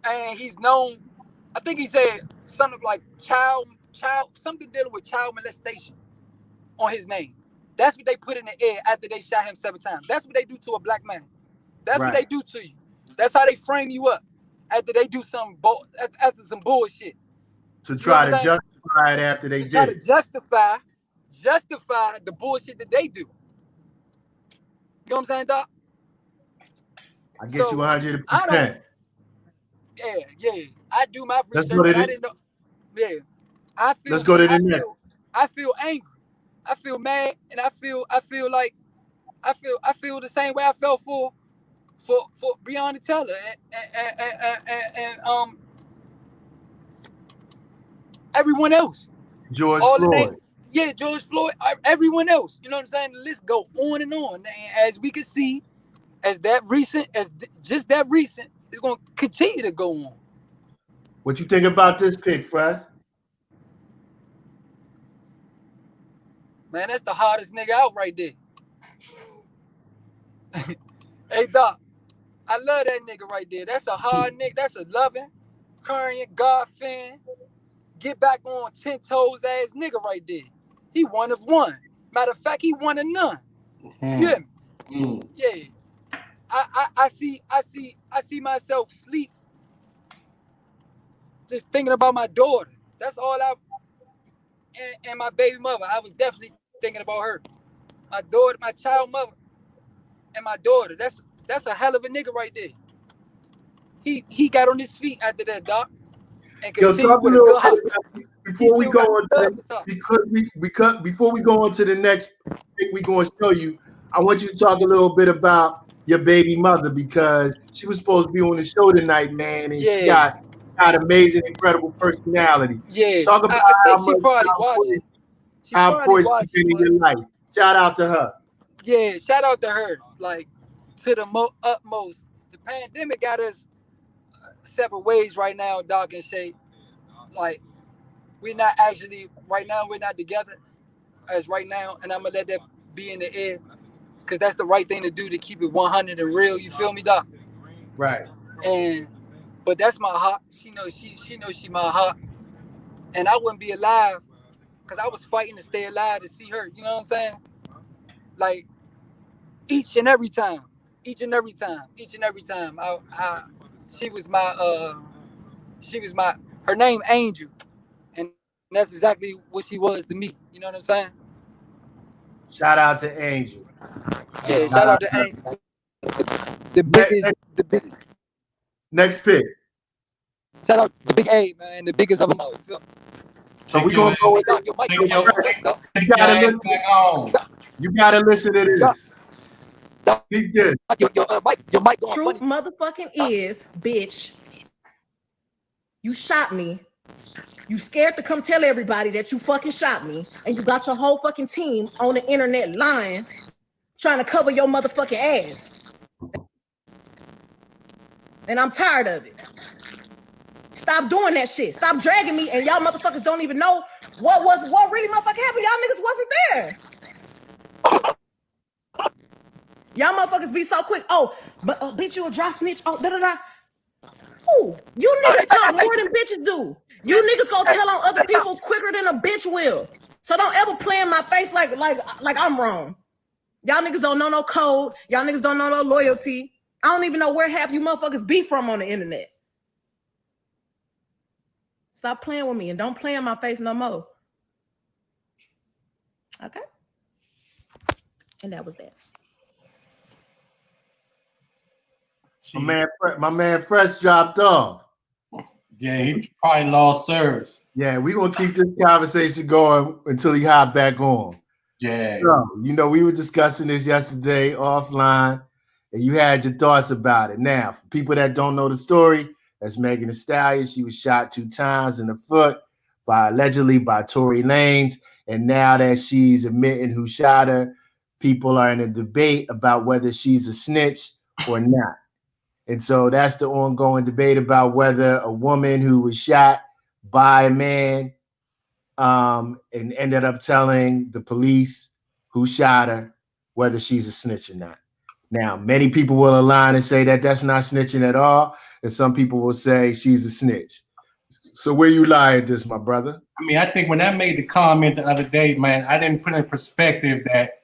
and he's known. I think he said something like something dealing with child molestation on his name. That's what they put in the air after they shot him 7 times. That's what they do to a black man. That's what they do to you. That's how they frame you up after they do some bullshit. To try to justify it after they did. Try to justify the bullshit that they do. You know what I'm saying, Doc? I get you 100%. Yeah. I do my research, but I didn't know. Yeah. Let's go to the next. I feel angry. I feel mad, and I feel the same way I felt for Breonna Taylor and everyone else. George Floyd. George Floyd. Everyone else. You know what I'm saying? The list go on and on. And as we can see, just that recent, it's going to continue to go on. What you think about this pick, Fresh? Man, that's the hardest nigga out right there. Hey, Doc, I love that nigga right there. That's a hard nigga. That's a loving, caring, God fan, get back on 10 toes ass nigga right there. He one of one. Matter of fact, he one of none. Yeah. Yeah. I see myself sleep just thinking about my daughter. That's all and my baby mother. I was definitely thinking about her. My daughter, my child mother, and my daughter. That's a hell of a nigga right there. He got on his feet after that, Doc, and continued with a good before we go on to the next thing we're going to show you, I want you to talk a little bit about your baby mother, because she was supposed to be on the show tonight, man, and she got amazing, incredible personality. Yeah, talk about how important she's been in your life. Shout out to her. Yeah, shout out to her, like to the utmost. The pandemic got us separate ways right now, Doc and Shay. Like we're not together as right now, and I'm gonna let that be in the air, because that's the right thing to do to keep it 100 and real. You feel me, Doc? Right. But that's my heart. She knows she my heart, and I wouldn't be alive because I was fighting to stay alive to see her. You know what I'm saying? Like each and every time. Her name Angel, and that's exactly what she was to me. You know what I'm saying? Shout out to Angel. Yeah, shout out to Angel. The biggest. Next pick. Shout out to Big A, man, the biggest of them all. So we're gonna go with you gotta listen to this. He did. Your mic going Truth funny. motherfucking is, bitch, you shot me. You scared to come tell everybody that you fucking shot me, and you got your whole fucking team on the internet lying, trying to cover your motherfucking ass. And I'm tired of it. Stop doing that shit. Stop dragging me, and y'all motherfuckers don't even know what really motherfucking happened. Y'all niggas wasn't there. Y'all motherfuckers be so quick. Oh, but bitch, you a dry snitch. Oh, da-da-da. Who? You niggas talk more than bitches do. You niggas gonna tell on other people quicker than a bitch will. So don't ever play in my face like I'm wrong. Y'all niggas don't know no code. Y'all niggas don't know no loyalty. I don't even know where half you motherfuckers be from on the internet. Stop playing with me and don't play in my face no more. Okay? And that was that. My man Fresh dropped off. Yeah, he probably lost service. Yeah, we're gonna keep this conversation going until he hop back on. Yeah. So, we were discussing this yesterday offline, and you had your thoughts about it. Now, for people that don't know the story, that's Megan Thee Stallion. She was shot 2 times in the foot allegedly by Tory Lanez, and now that she's admitting who shot her, people are in a debate about whether she's a snitch or not. And so that's the ongoing debate about whether a woman who was shot by a man and ended up telling the police who shot her whether she's a snitch or not. Now, many people will align and say that that's not snitching at all, and some people will say she's a snitch. So where you lie at this, my brother? I mean, I think when I made the comment the other day, man, I didn't put in perspective that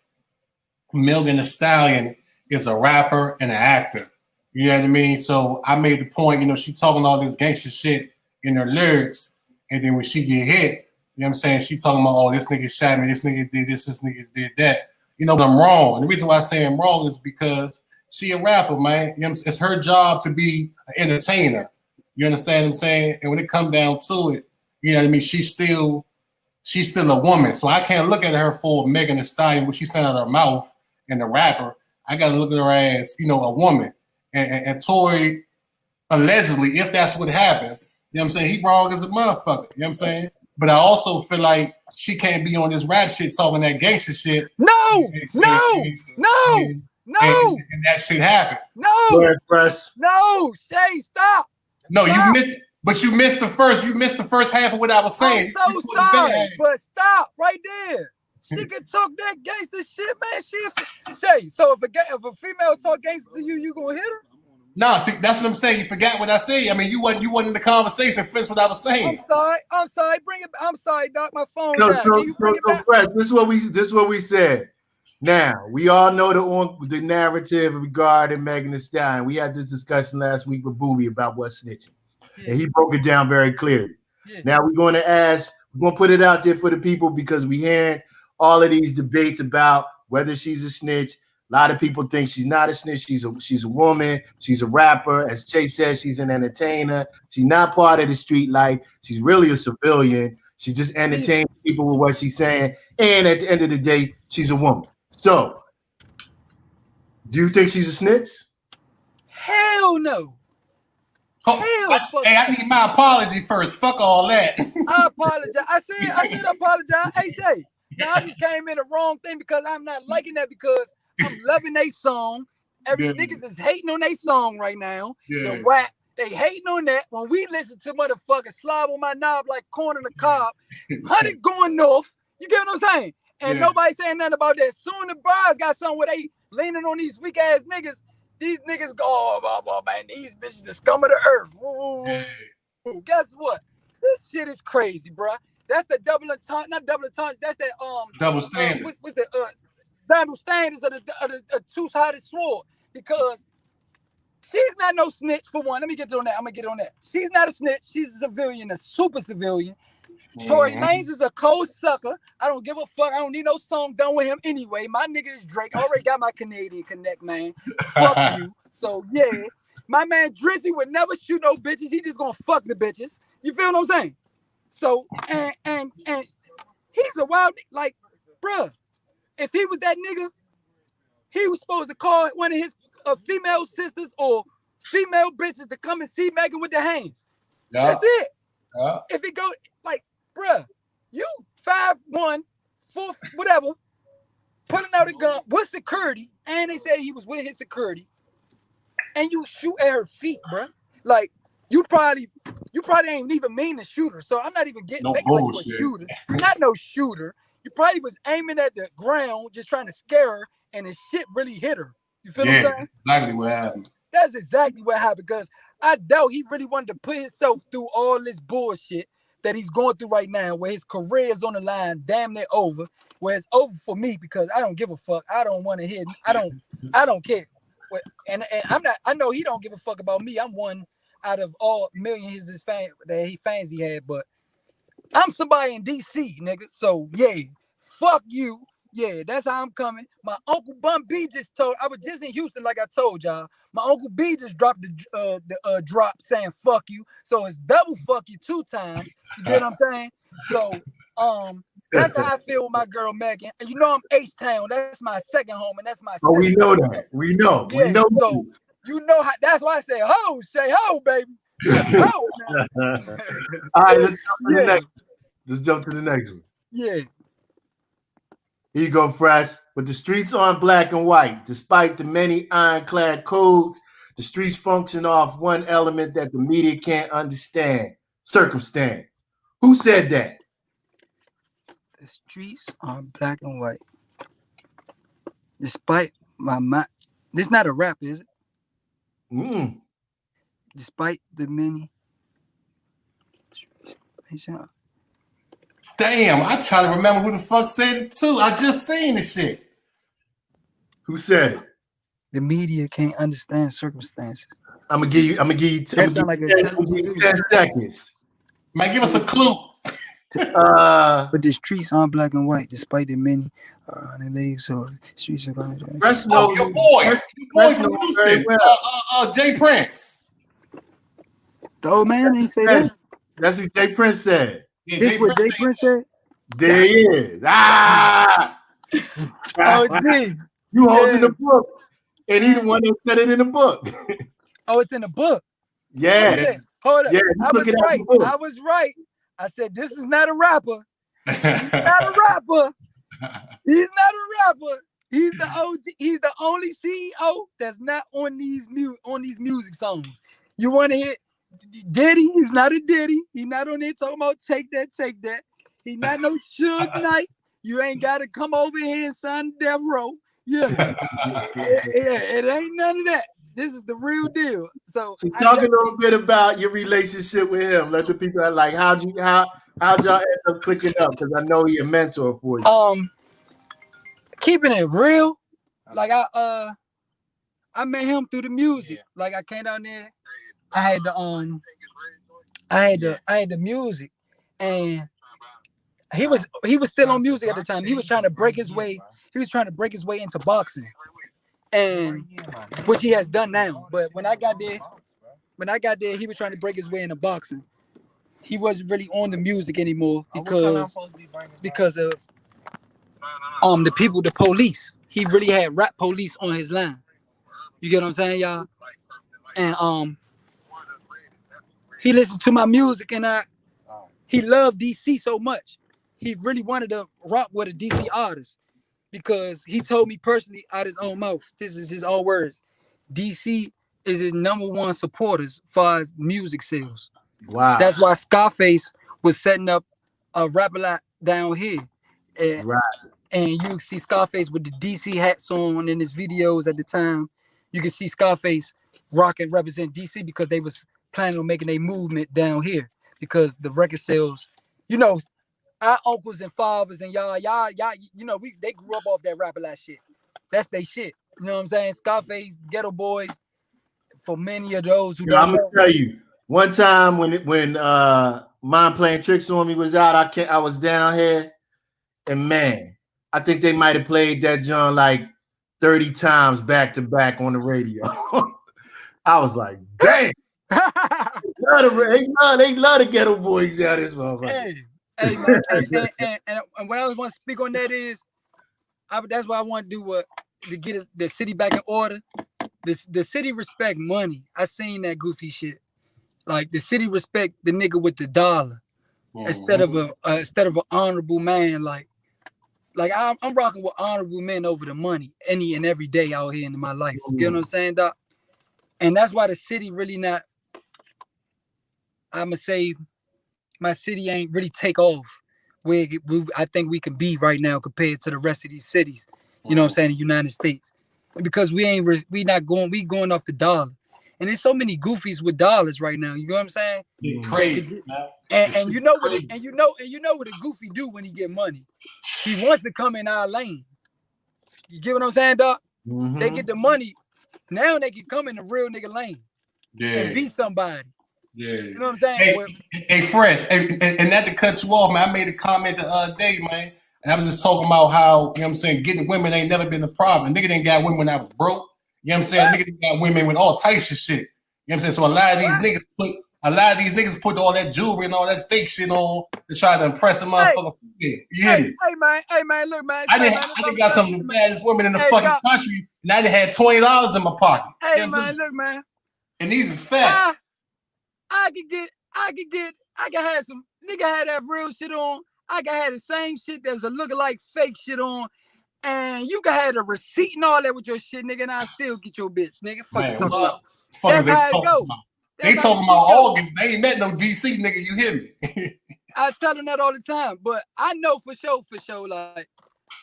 Megan Thee Stallion is a rapper and an actor. You know what I mean? So I made the point, she talking all this gangster shit in her lyrics, and then when she get hit, you know what I'm saying? She talking about, oh, this nigga shot me, this nigga did this nigga did that. I'm wrong. And the reason why I say I'm wrong is because she a rapper, man. It's her job to be an entertainer. You understand what I'm saying? And when it comes down to it, you know what I mean? She's still a woman. So I can't look at her for Megan Thee Stallion, what she said out of her mouth and the rapper. I got to look at her as, a woman. And Tory, allegedly, if that's what happened, you know what I'm saying? He wrong as a motherfucker. You know what I'm saying? But I also feel like she can't be on this rap shit talking that gangster shit. No. And that shit happened. No, Shay, stop. No, stop. You missed the first half of what I was saying. I'm so sorry, but stop right there. She can talk that gangster shit, man. Shay, so if a female talk gangster to you, you gonna hit her? Nah, see, that's what I'm saying. You forgot what I said. I mean, you wasn't in the conversation. Finish what I was saying. I'm sorry. Bring it. I'm sorry, Doc. My phone died. Can you bring it back? Fred, this is what we said. Now we all know the narrative regarding Megan Thee Stallion. We had this discussion last week with Booby about what's snitching, and he broke it down very clearly. Yeah. Now we're going to put it out there for the people because we hearing all of these debates about whether she's a snitch. A lot of people think she's not a snitch. She's a woman. She's a rapper. As Chase says, she's an entertainer. She's not part of the street life. She's really a civilian. She just entertains people with what she's saying. And at the end of the day, she's a woman. So, do you think she's a snitch? Hell no. I need my apology first. Fuck all that. I apologize. I said apologize. Hey, Shay. Now I just came in the wrong thing because I'm not liking that because I'm loving they song. Niggas is hating on they song right now. Yeah. The whack, they hating on that. When we listen to motherfuckers slob on my knob like corn in the cob, 100 going north. You get what I'm saying? And nobody saying nothing about that. Soon the bras got something where they leaning on these weak ass niggas. These niggas go, oh, man, these bitches the scum of the earth. Ooh. Guess what? This shit is crazy, bro. That's the double entendre, not double entendre. That's that double standard. What's the double standards of the two-sided sword? Because she's not no snitch for one. Let me get on that. I'm gonna get on that. She's not a snitch. She's a civilian, a super civilian. Tory Lanez is a cold sucker. I don't give a fuck. I don't need no song done with him anyway. My nigga is Drake. I already got my Canadian connect, man. Fuck you. So yeah, my man Drizzy would never shoot no bitches. He just gonna fuck the bitches. You feel what I'm saying? So and he's a wild, like, bruh, if he was that nigga, he was supposed to call one of his female sisters or female bitches to come and see Megan with the hands. Yeah. That's it. Yeah. If it go like, bruh, you 5'1", 4, whatever, pulling out a gun with security, and they said he was with his security, and you shoot at her feet, bruh. Like, you probably ain't even mean to shoot her. So I'm not even getting thinking like you a shooter. You're not no shooter. You probably was aiming at the ground, just trying to scare her, and the shit really hit her. You feel what I'm saying? Exactly what happened. That's exactly what happened, because I doubt he really wanted to put himself through all this bullshit that he's going through right now, where his career is on the line, damn near over, where it's over for me because I don't give a fuck. I don't want to hear. I don't care. And I know he don't give a fuck about me. I'm one out of all millions of fans he had, but I'm somebody in DC, nigga. So yeah, fuck you. Yeah, that's how I'm coming. My Uncle Bun B just told, I was just in Houston, like I told y'all. My Uncle B just dropped the drop saying fuck you. So it's double fuck you 2 times. You get what I'm saying? So that's how I feel with my girl Megan. And you know I'm H-Town. That's my second home, and that's my sister. We know that. We know. Yeah, We know. so you know how, that's why I say ho, say ho, baby. Ho, all right, let's jump to the next. Let's jump to the next one. Yeah. Here you go, Fresh. But the streets aren't black and white. Despite the many ironclad codes, the streets function off one element that the media can't understand: circumstance. Who said that? The streets are black and white. Despite my mind. This not a rap, is it? Despite the many. Damn, I try to remember who the fuck said it too. I just seen this shit. Who said it? The media can't understand circumstances. I'm gonna give you 10 seconds. Man, give us a clue. But the streets aren't black and white, despite the many on the legs or streets are going to. Oh, your boy from Houston, Jay Prince. The old man ain't say that. That's what Jay Prince said. Yeah, This what Jay Prince said? There he is. Ah! Oh, gee. You holding the book, and he the one that said it in the book. Oh, it's in the book. Yeah. Hold up. Yeah, I was right. I was right. I said, this is not a rapper. He's not a rapper. He's not a rapper. He's the OG. He's the only CEO that's not on these music songs. You want to hear Diddy? He's not a Diddy. He's not on there talking about take that, take that. He's not no Suge Knight. You ain't got to come over here and sign death row. Yeah. It ain't none of that. This is the real deal. So talk a little bit about your relationship with him. Let the people like how'd y'all end up clicking up? Because I know he's a mentor for you. Keeping it real, like I met him through the music. Like I came down there, I had the music, and he was still on music at the time. He was trying to break his way. He was trying to break his way into boxing, and which he has done now. But when I got there, he was trying to break his way into boxing. He wasn't really on the music anymore because of the people, the police. He really had rap police on his line. You get what I'm saying, y'all? And he listened to my music, and he loved DC so much. He really wanted to rock with a DC artist because he told me personally out his own mouth, this is his own words, DC is his #1 supporters as far as music sales. Wow. That's why Scarface was setting up a rap a lot down here. And, right. And you see Scarface with the DC hats on in his videos at the time. You can see Scarface rock and represent DC because they was planning on making a movement down here because the record sales, you know, our uncles and fathers and y'all, you know, they grew up off that rap a lot shit. That's their shit. You know what I'm saying? Scarface, Ghetto Boys, for many of those who don't know. I'm gonna tell you, one time when Mind Playing Tricks on Me was out, I was down here, and man, I think they might have played that John like 30 times back to back on the radio. I was like, damn. They love the Ghetto Boys out this motherfucker. Hey, and what I want to speak on that is, that's why I want to do what to get the city back in order. The city respect money. I seen that goofy shit. Like the city respect the nigga with the dollar instead of an honorable man. Like I'm rocking with honorable men over the money any and every day out here in my life. You get what I'm saying, Doc? And that's why the city really not. I'ma say my city ain't really take off where I think we can be right now compared to the rest of these cities. You know what I'm saying? The United States, because we going off the dollar, and there's so many goofies with dollars right now. You know what I'm saying? Crazy, and you know what a goofy do when he get money. He wants to come in our lane. You get what I'm saying, Doc? They get the money. Now they can come in the real nigga lane and be somebody. Yeah. You know what I'm saying? Hey, Fresh, and not to cut you off, man, I made a comment the other day, man. And I was just talking about how, you know what I'm saying, getting women ain't never been a problem. Nigga didn't got women when I was broke. You know what I'm saying? Nigga didn't got women with all types of shit. You know what I'm saying? So a lot of these niggas put all that jewelry and all that fake shit on to try to impress a motherfucker. You hear me? Hey man, look, man. I done got some of the baddest women in the fucking country, and I done had $20 in my pocket. Hey man, look, man. And these is fat. I can have some nigga had that real shit on. I can have the same shit that's a lookalike fake shit on. And you can have the receipt and all that with your shit, nigga, and I still get your bitch, nigga. Fuck you talking about. That's how it go. They talking about August. They ain't met no DC nigga, you hear me? I tell them that all the time. But I know for sure, like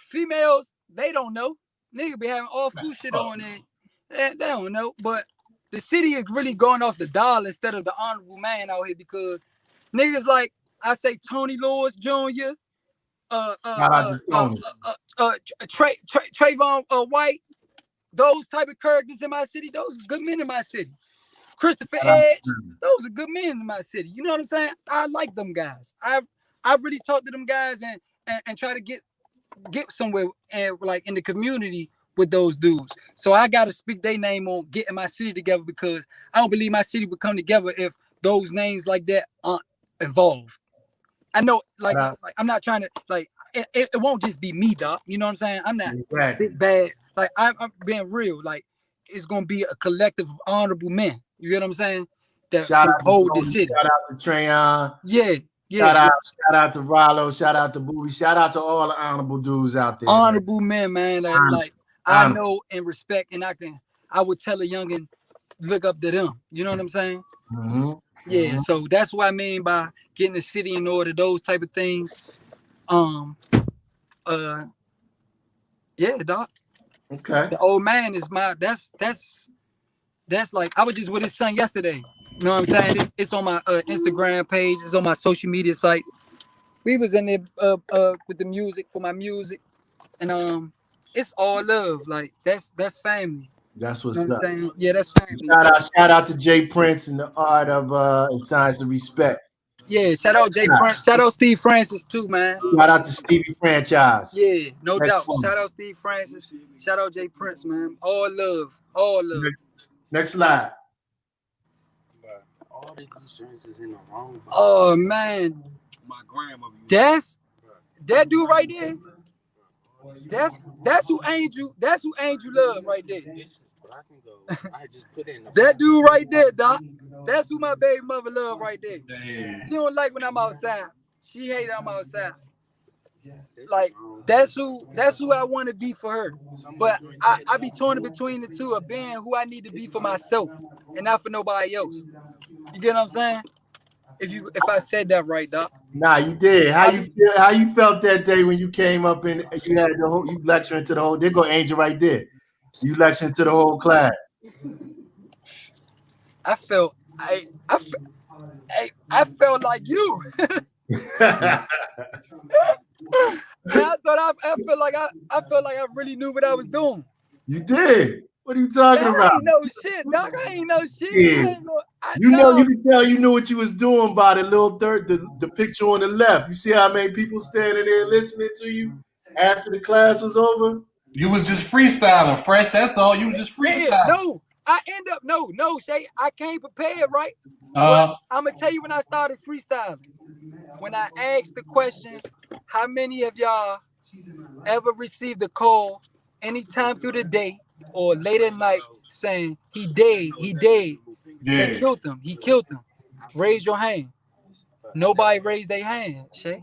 females, they don't know. Nigga be having all food shit on it. They don't know. But the city is really going off the dollar instead of the honorable man out here because niggas like I say Tony Lewis Jr., Trayvon White, those type of characters in my city, those are good men in my city. Christopher Edge, those are good men in my city. You know what I'm saying? I like them guys. I really talk to them guys and try to get somewhere and like in the community with those dudes. So I gotta speak their name on getting my city together because I don't believe my city would come together if those names like that aren't involved. I know, like I'm not trying to like it won't just be me, Doc. You know what I'm saying? I'm not big bad. Like I'm being real. Like it's gonna be a collective of honorable men. You get what I'm saying? That shout out hold the city. Shout out to Trayon. Yeah. Shout out to Rollo. Shout out to Booby. Shout out to all the honorable dudes out there. Honorable men, man. Like I know and respect, and I would tell a youngin look up to them. You know what I'm saying? Yeah. So that's what I mean by getting the city in order. Those type of things. Yeah, Doc. Okay. The old man is that's like I was just with his son yesterday. You know what I'm saying? It's on my Instagram page. It's on my social media sites. We was in there with the music for my music, and it's all love. Like that's family. That's what's You know what up. I'm saying? Yeah, that's family. Shout out to Jay Prince and the art of and science of respect. Yeah, shout out Jay Prince. Shout out Steve Francis too, man. Shout out to Stevie Franchise. Yeah, no doubt. Shout out Steve Francis. Shout out Jay Prince, man. All love. All love. Next slide. All the insurance is in the wrong. Oh man. My grandmother. That's that dude right there. That's who Angel love right there. I can go. I just put in that dude right there, Doc. That's who my baby mother love right there. Damn. She don't like when I'm outside. She hate I'm outside. Like that's who I want to be for her. But I be torn between the two of being who I need to be for myself and not for nobody else. You get what I'm saying? If I said that right, Doc. Nah, you did. How you felt that day when you came up and you had you lecturing to the whole? There go Angel right there. You lecturing to the whole class. I felt like you. I felt like I really knew what I was doing. You did. What are you talking about? I ain't no shit, Doc. I ain't no shit. Yeah. You can tell you knew what you was doing by the little the picture on the left. You see how many people standing there listening to you after the class was over? You was just freestyling, Fresh. That's all. You was just freestyling. Yeah, no, I end up no, Shay. I came prepared, right? I'm gonna tell you when I started freestyling. When I asked the question, how many of y'all ever received a call anytime through the day or late at night saying he dead, they Yeah. killed him, he killed him, raise your hand. Nobody raised their hand, Shay.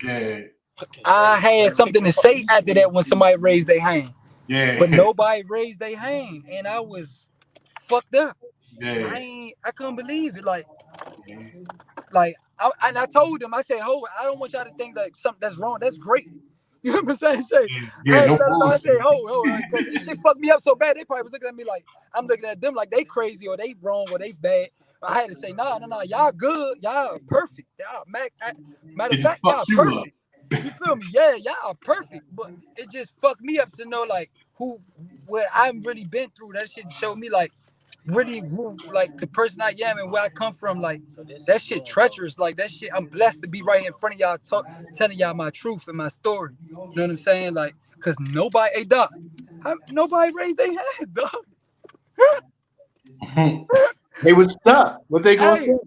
Yeah. I had something to say after that when somebody raised their hand, but Yeah. nobody raised their hand, and I was fucked up. Yeah. I couldn't believe it. I told them, I said, "Ho, I don't want y'all to think that something that's wrong. That's great." You know what I'm saying? Shay? I Yeah, had to no let them know. I said, bullshit. because this shit fucked me up so bad. They probably was looking at me like I'm looking at them like they crazy or they wrong or they bad. But I had to say, nah, y'all good, y'all perfect. Matter It of just fact, y'all fucks you up. perfect. You feel me? Yeah, y'all are perfect. But it just fucked me up to know like what I've really been through. That shit showed me like really who like the person I am and where I come from. Like that shit treacherous. Like that shit. I'm blessed to be right here in front of y'all, telling y'all my truth and my story. You know what I'm saying? Like, cause nobody, hey dog, nobody raised their hand, dog. They was stuck. What they gonna Hey, say?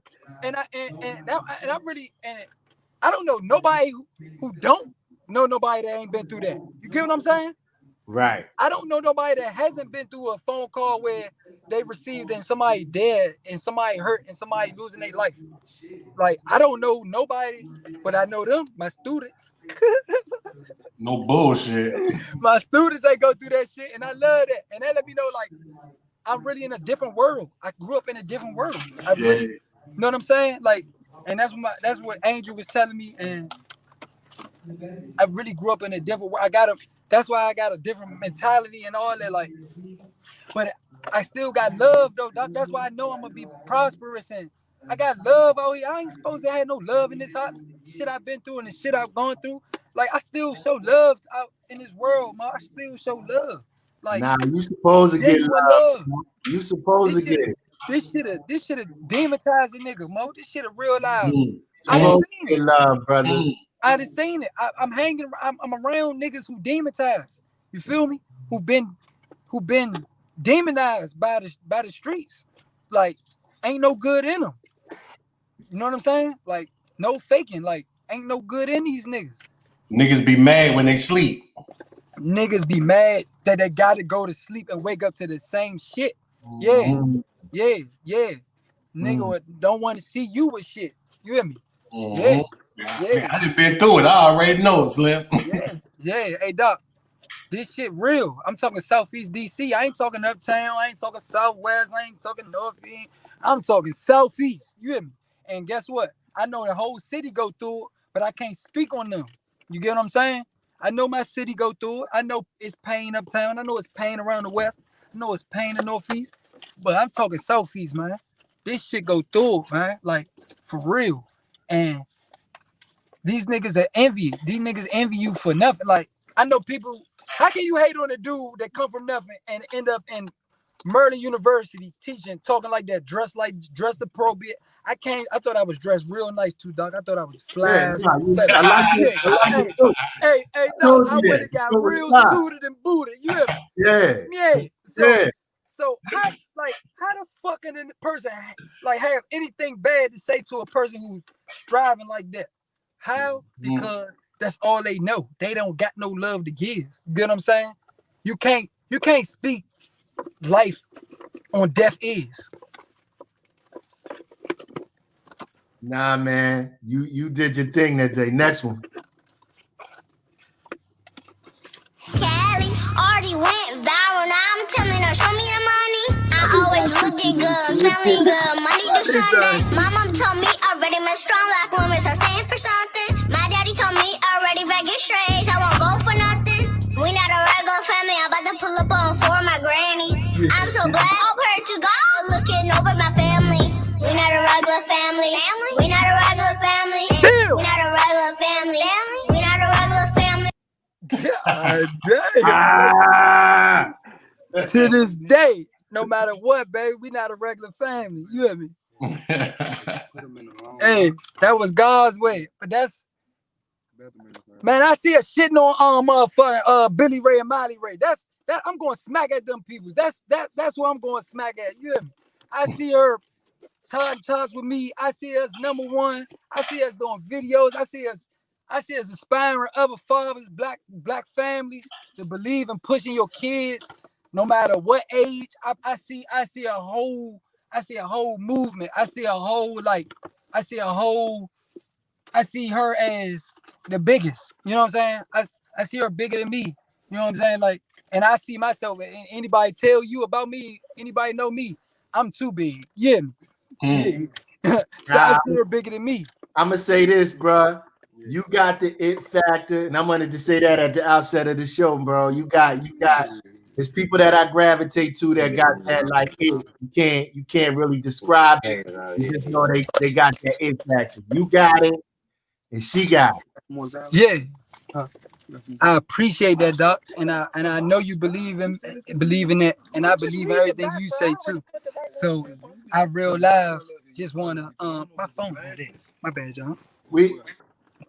and I really I don't know nobody who don't know nobody that ain't been through that. You get what I'm saying? Right. I don't know nobody that hasn't been through a phone call where they received and somebody dead and somebody hurt and somebody losing their life. Like I don't know nobody, but I know them, my students. No bullshit. My students they go through that shit, and I love that. And they let me know like I'm really in a different world. I grew up in a different world. I Yeah. really, you know what I'm saying? Like, and that's what Angel was telling me, and I really grew up in a different world. That's why I got a different mentality and all that. Like, but I still got love though. That's why I know I'm gonna be prosperous and I got love out here. I ain't supposed to have no love in this shit I've been through and the shit I've gone through. Like I still show love out in this world, man. I still show love. Like Nah, you supposed to get genuine love. love. You supposed This to get shit, it. this shit have demonetized a nigga, Mo. This shit a real live. I done Supposed seen to it. get love, brother. I done seen it. I'm hanging. I'm around niggas who demonetized. You feel me? Who been demonized by the streets. Like ain't no good in them. You know what I'm saying? Like no faking. Like ain't no good in these niggas. Niggas be mad when they sleep. Niggas be mad that they gotta go to sleep and wake up to the same shit. Yeah, Mm-hmm. yeah. Nigga don't want to see you with shit. You hear me? Mm-hmm. Yeah, yeah, I just been through it. I already know, Slim. yeah. Hey doc, this shit real. I'm talking Southeast DC. I ain't talking Uptown. I ain't talking Southwest. I ain't talking Northeast. I'm talking Southeast. You hear me? And guess what? I know the whole city go through it, but I can't speak on them. You get what I'm saying? I know my city go through it. I know it's pain uptown. I know it's pain around the west. I know it's pain in the northeast. But I'm talking Southeast, man. This shit go through it, man. Like, for real. And these niggas are envy. These niggas envy you for nothing. Like, I know people. How can you hate on a dude that come from nothing and end up in Merlin University teaching, talking like that, dressed appropriate? I can't. I thought I was dressed real nice too, dog. I thought I was Yeah, fly. nah, I like it. Yeah. I like it Hey, too. hey, I dog. told I you went that. and You got go with real the vibe. suited and booted. You hear me? Yeah, Yeah. yeah. So how the fuck can a person like have anything bad to say to a person who's striving like that? How? Because that's all they know. They don't got no love to give. You get what I'm saying? You can't speak life on deaf ears. Nah, man. You did your thing that day. Next one. Cali already went viral. Now I'm telling her, show me the money. I always looking good, smelling good. Monday to Sunday. My mom told me already, my strong black woman, so stand for something. My daddy told me already, back it straight. I won't go for nothing. We not a regular family. I'm about to pull up on 4 of my grannies. I'm so glad. All prayer to God for looking over my family. We not a regular family. We not a regular family. We not a regular family. We not a regular family. God damn. Ah, To this day, no matter what, baby, we not a regular family. You hear me? Hey, that was God's way. But that's man, I see her shitting on motherfucking Billy Ray and Molly Ray. That I'm going smack at them people. That's what I'm going smack at. You hear me? I see her charge with me. I see us number one. I see us doing videos. I see us I see as inspiring other fathers, black families to believe in pushing your kids, no matter what age. I see a whole movement. I see her as the biggest. You know what I'm saying? I see her bigger than me. You know what I'm saying? Like, and I see myself. Anybody tell you about me? Anybody know me? I'm too big. Yeah. Yeah. So I see her bigger than me. I'm gonna say this, bro. You got the it factor, and I'm gonna just say that at the outset of the show, bro. You got. There's people that I gravitate to that got that like it. You can't really describe it. You just know they got that it factor. You got it, and she got it. Yeah. I appreciate that, Doc, and I know you believe in it, and I believe everything you say too. So I real live just wanna my phone right there. My bad, John. We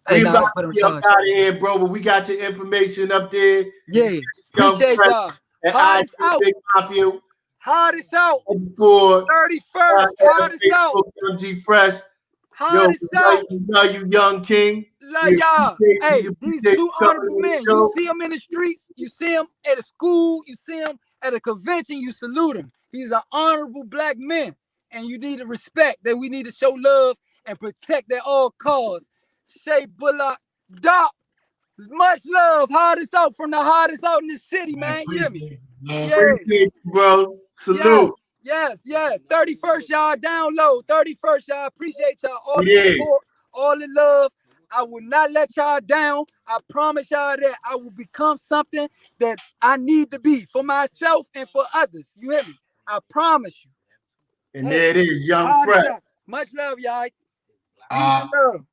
about to get out of here, bro. But we got your information up there. Yeah, appreciate y'all. Hardest out. Hardest out. 31st. Hardest out. G Fresh. Hardest out. Love you, young king. Love y'all. Hey, these two honorable men. You see them in the streets. You see them at a school. You see them at a convention. You salute them. He's an honorable black man, and you need to respect that. We need to show love and protect at all costs. Shay Bullock, Doc, much love. Hardest out from the hardest out in the city, man. You hear me? Yeah, bro. Salute. Yes. 31st, y'all. Download. 31st, y'all. Appreciate y'all. All the support, all the love. I will not let y'all down. I promise y'all that I will become something that I need to be for myself and for others. You hear me? I promise you. And there it is, Young Fresh. Much love, y'all. Love.